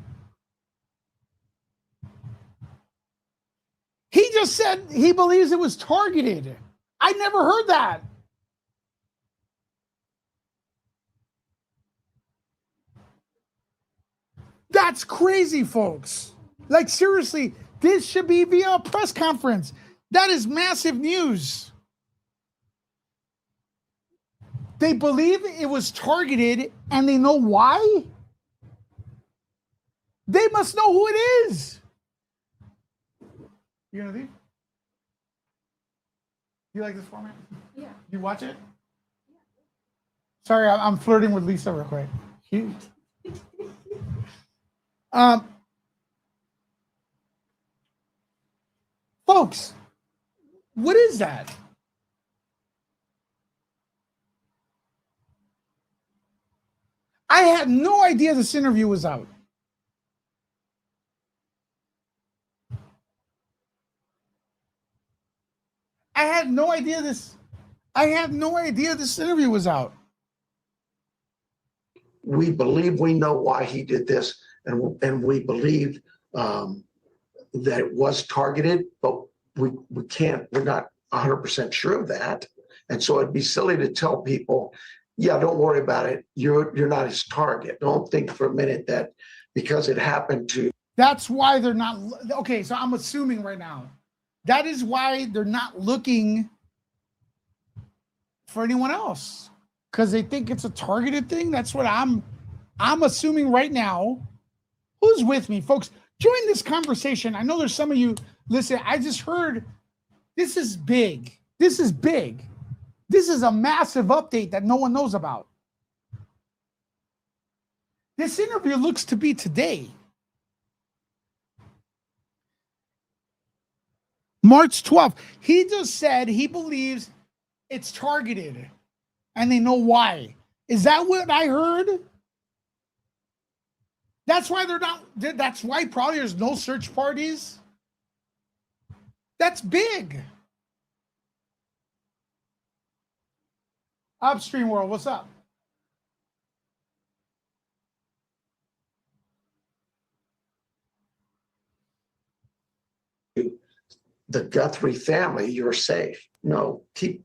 He just said he believes it was targeted. I never heard that. That's crazy, folks. Like, seriously, this should be via a press conference. That is massive news. They believe it was targeted and they know why? They must know who it is. You gonna leave? You like this format? Yeah. You watch it? Sorry, I'm flirting with Lisa real quick. Folks, what is that? I had no idea this interview was out. I had no idea this interview was out. We believe we know why he did this, and we believe that it was targeted, but we're not 100% sure of that. And so it'd be silly to tell people, yeah, don't worry about it. You're not his target. Don't think for a minute that because it happened to. That's why they're not. Okay, so I'm assuming right now. That is why they're not looking for anyone else, because they think it's a targeted thing. That's what I'm assuming right now. Who's with me, folks? Join this conversation. I know there's some of you. Listen, I just heard this is big. This is big. This is a massive update that no one knows about. This interview looks to be today. March 12th. He just said he believes it's targeted and they know why. Is that what I heard? That's why that's why probably there's no search parties. That's big. Upstream World, what's up? The Guthrie family, you're safe. No, keep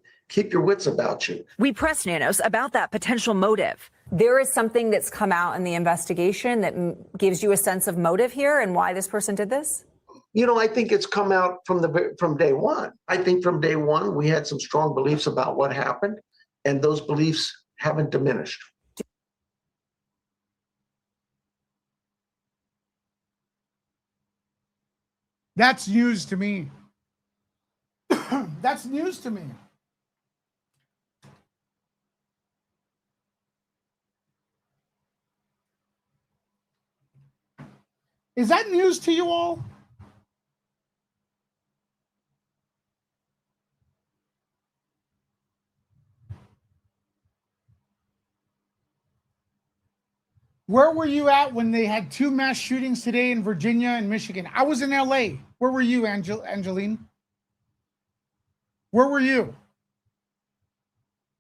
your wits about you. We pressed Nanos about that potential motive. There is something that's come out in the investigation that gives you a sense of motive here and why this person did this? You know, I think it's come out from day one. I think from day one, we had some strong beliefs about what happened, and those beliefs haven't diminished. That's news to me. That's news to me. Is that news to you all? Where were you at when they had 2 mass shootings today in Virginia and Michigan? I was in LA. Where were you, Angeline? Where were you?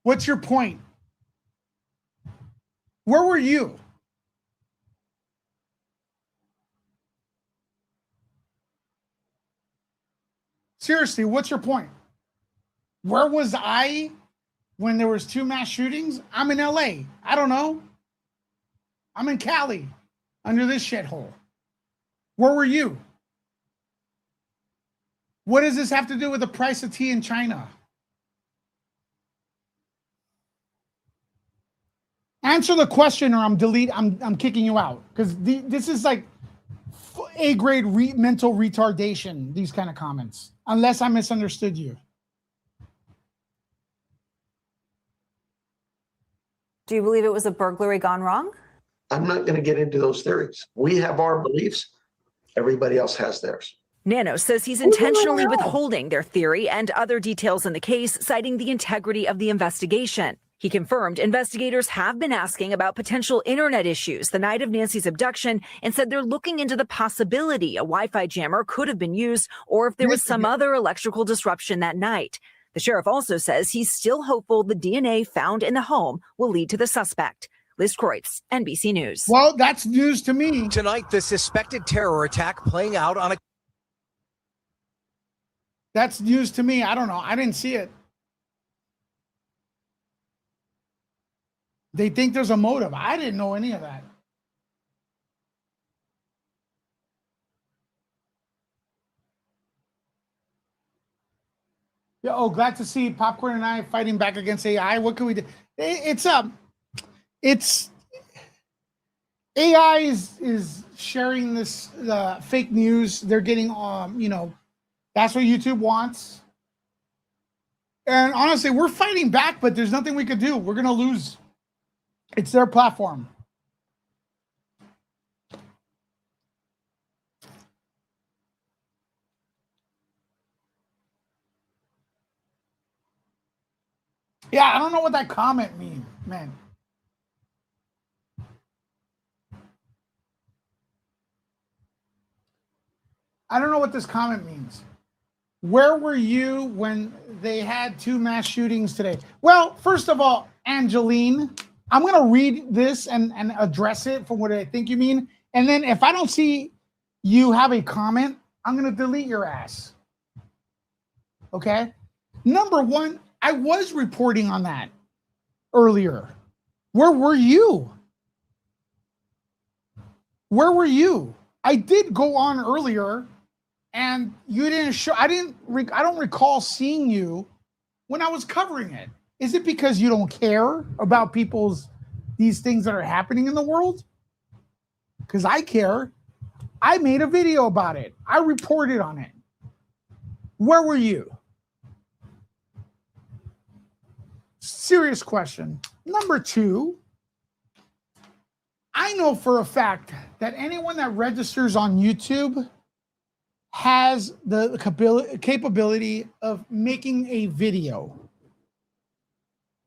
What's your point? Where were you? Seriously, what's your point? Where was I when there was 2 mass shootings? I'm in LA. I don't know. I'm in Cali under this shithole. Where were you? What does this have to do with the price of tea in China? Answer the question or I'm kicking you out, because this is like A grade mental retardation, these kind of comments, unless I misunderstood you. Do you believe it was a burglary gone wrong? I'm not going to get into those theories. We have our beliefs. Everybody else has theirs. Nano says he's intentionally withholding their theory and other details in the case, citing the integrity of the investigation. He confirmed investigators have been asking about potential internet issues the night of Nancy's abduction and said they're looking into the possibility a Wi-Fi jammer could have been used or if there was some other electrical disruption that night. The sheriff also says he's still hopeful the DNA found in the home will lead to the suspect. Liz Kreutz, NBC News. Well, that's news to me. Tonight, the suspected terror attack playing out on a... That's news to me. I don't know. I didn't see it. They think there's a motive. I didn't know any of that. Yeah, oh, glad to see Popcorn and I fighting back against AI. What can we do? It's AI is sharing this fake news. They're getting that's what YouTube wants. And honestly, we're fighting back, but there's nothing we could do. We're gonna lose. It's their platform. Yeah, I don't know what that comment means, man. I don't know what this comment means. Where were you when they had 2 mass shootings today? Well, first of all, Angeline, I'm going to read this and address it for what I think you mean. And then if I don't see you have a comment, I'm going to delete your ass. Okay? Number one, I was reporting on that earlier. Where were you? Where were you? I did go on earlier and you didn't show. I don't recall seeing you when I was covering it. Is it because you don't care about these things that are happening in the world? Because I care. I made a video about it. I reported on it. Where were you? Serious question. Number two, I know for a fact that anyone that registers on YouTube has the capability of making a video.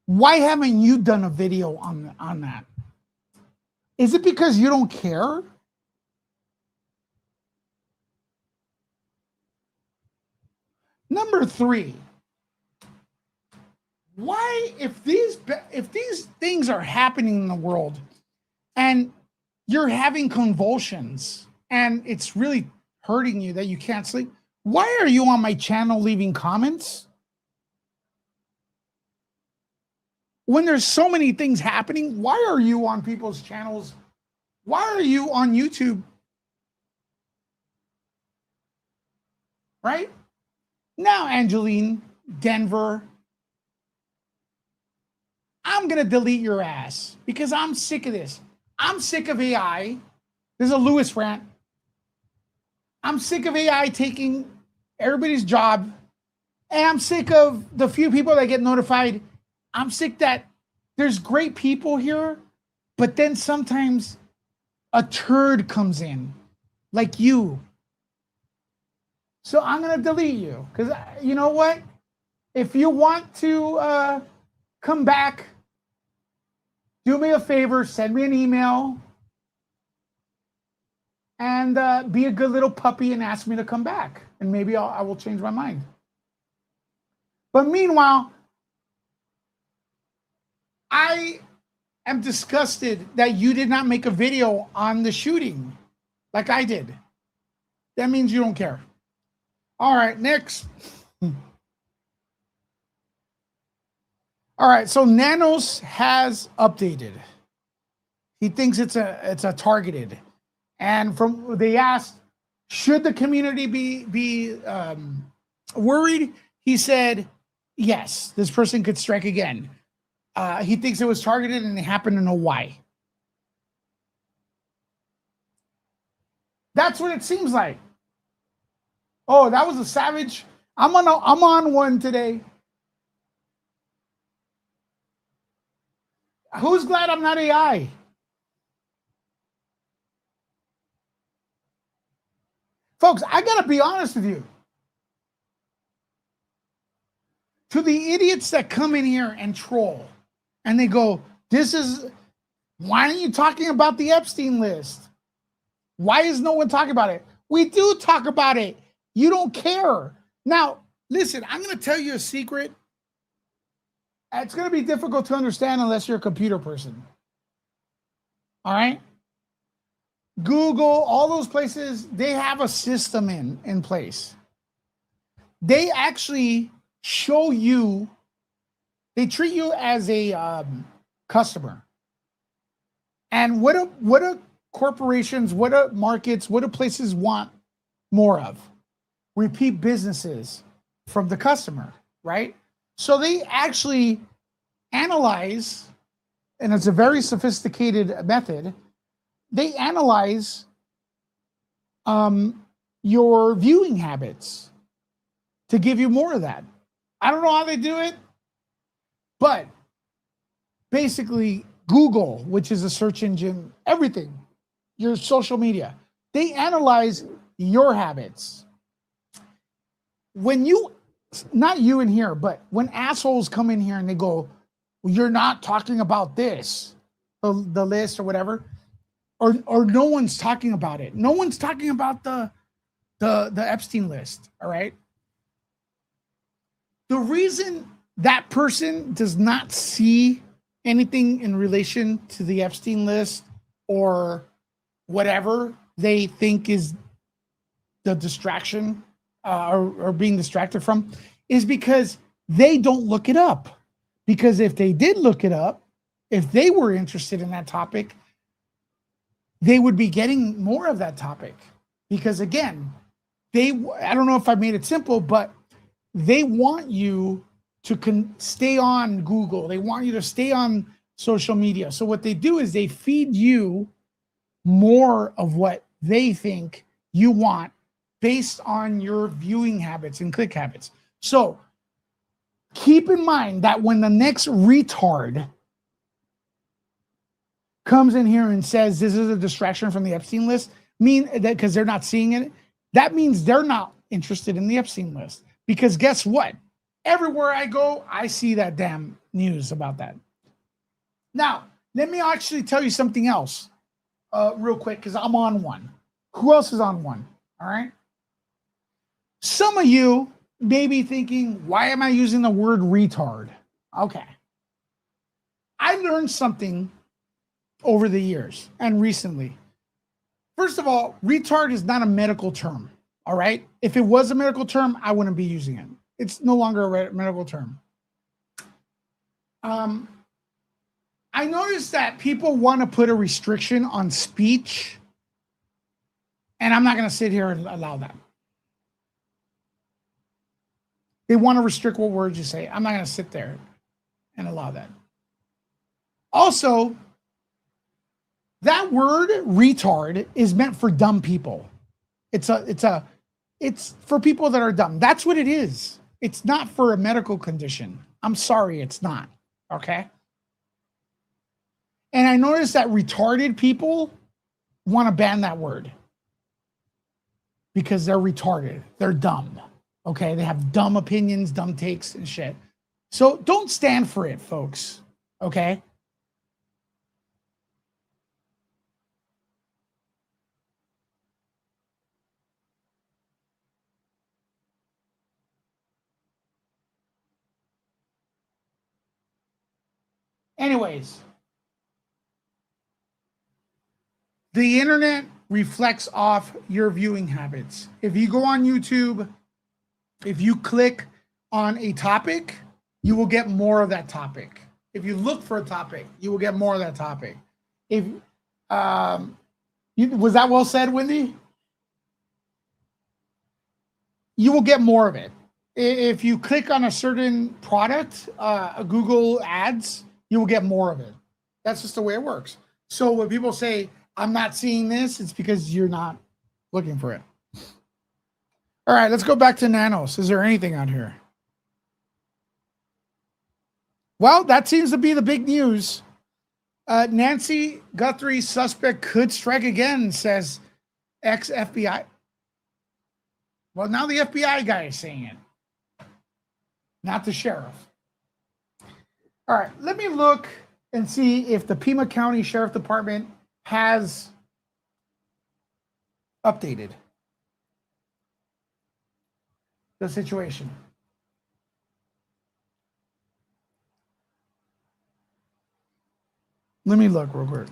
Why haven't you done a video on that? Is it because you don't care? Number three, why, if these things are happening in the world and you're having convulsions and it's really hurting you that you can't sleep, why are you on my channel leaving comments? When there's so many things happening, why are you on people's channels? Why are you on YouTube? Right? Now, Angeline, Denver, I'm going to delete your ass because I'm sick of this. I'm sick of AI. There's a Lewis rant. I'm sick of AI taking everybody's job. And I'm sick of the few people that get notified. I'm sick that there's great people here, but then sometimes a turd comes in, like you. So I'm going to delete you because you know what? If you want to come back, do me a favor, send me an email and be a good little puppy and ask me to come back. And maybe I will change my mind. But meanwhile, I am disgusted that you did not make a video on the shooting like I did. That means you don't care. All right, next. All right, so Nanos has updated. He thinks it's a targeted, and from they asked, should the community be worried? He said, yes, this person could strike again. He thinks it was targeted, and they happen to know why. That's what it seems like. Oh, that was a savage. I'm on one today. Who's glad I'm not AI? Folks, I gotta be honest with you. To the idiots that come in here and troll, and they go, why aren't you talking about the Epstein list? Why is no one talking about it? We do talk about it. You don't care. Now, listen, I'm going to tell you a secret. It's going to be difficult to understand unless you're a computer person. All right? Google, all those places, they have a system in place. They actually show you, they treat you as a customer. And what do corporations, what do markets, what do places want more of? Repeat businesses from the customer, right? So they actually analyze, and it's a very sophisticated method. They analyze your viewing habits to give you more of that. I don't know how they do it, but basically Google, which is a search engine, everything, your social media, they analyze your habits. When you, not you in here, but when assholes come in here and they go, well, you're not talking about this, the list or whatever, or no one's talking about it. No one's talking about the Epstein list, all right? The reason that person does not see anything in relation to the Epstein list or whatever they think is the distraction or being distracted from is because they don't look it up. Because if they did look it up, if they were interested in that topic, they would be getting more of that topic. Because again, I don't know if I made it simple, but they want you to stay on Google. They want you to stay on social media. So what they do is they feed you more of what they think you want based on your viewing habits and click habits. So keep in mind that when the next retard comes in here and says this is a distraction from the Epstein list, mean that because they're not seeing it, that means they're not interested in the Epstein list. Because guess what? Everywhere I go, I see that damn news about that. Now, let me actually tell you something else real quick, because I'm on one. Who else is on one? All right. Some of you may be thinking, why am I using the word retard? Okay. I learned something over the years and recently. First of all, retard is not a medical term. All right. If it was a medical term, I wouldn't be using it. It's no longer a medical term. I noticed that people want to put a restriction on speech, and I'm not going to sit here and allow that. They want to restrict what words you say. I'm not going to sit there and allow that. Also, that word retard is meant for dumb people. It's for people that are dumb. That's what it is. It's not for a medical condition. I'm sorry, it's not. Okay? And I noticed that retarded people want to ban that word because they're retarded. They're dumb. Okay? They have dumb opinions, dumb takes, and shit. So don't stand for it, folks. Okay? Anyways, the internet reflects off your viewing habits. If you go on YouTube, if you click on a topic, you will get more of that topic. If you look for a topic, you will get more of that topic. If was that well said, Wendy? You will get more of it. If you click on a certain product, Google ads, you will get more of it. That's just the way it works. So when people say, I'm not seeing this, it's because you're not looking for it. All right, let's go back to Nanos. Is there anything on here? Well, that seems to be the big news. Nancy Guthrie suspect could strike again, says ex-FBI. Well, now the FBI guy is saying it, not the sheriff. All right, let me look and see if the Pima County Sheriff Department has updated the situation. Let me look real quick.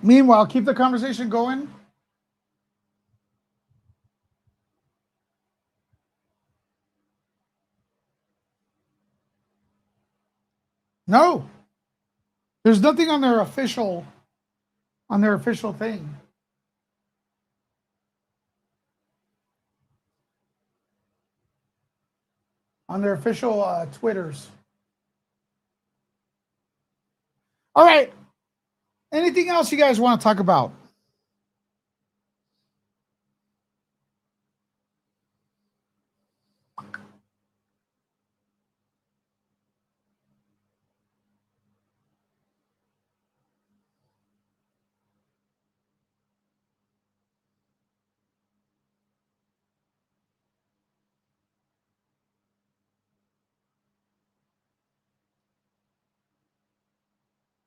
Meanwhile, keep the conversation going. No, there's nothing on their official thing. On their official Twitters. All right. Anything else you guys want to talk about?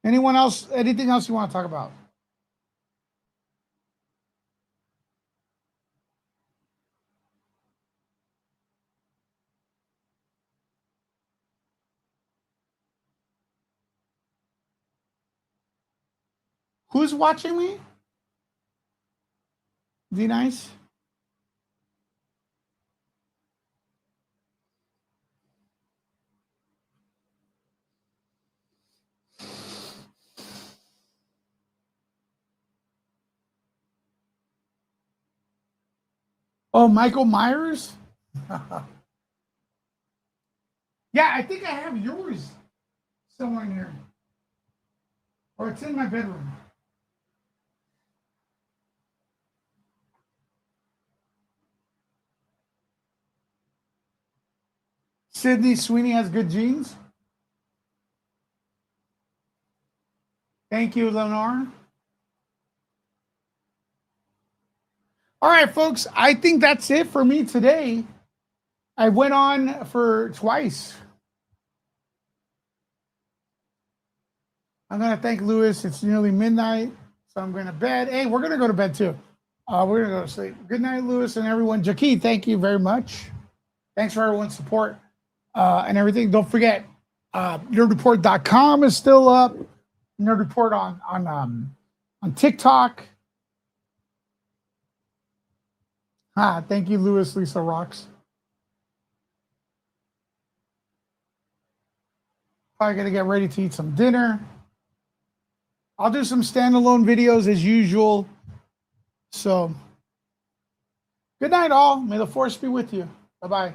Anyone else? Anything else you want to talk about? Who's watching me? Be nice. Oh, Michael Myers? Yeah, I think I have yours somewhere in here. Or it's in my bedroom. Sydney Sweeney has good genes. Thank you, Lenore. All right, folks, I think that's it for me today. I went on for twice. I'm going to thank Lewis. It's nearly midnight, so I'm going to bed. Hey, we're going to go to bed too. We're going to go to sleep. Good night, Lewis and everyone. Jackie, thank you very much. Thanks for everyone's support and everything. Don't forget, nerdreport.com is still up. Nerd Report on TikTok. Thank you, Lewis. Lisa rocks. Probably gonna get ready to eat some dinner. I'll do some standalone videos as usual. So, good night, all. May the force be with you. Bye-bye.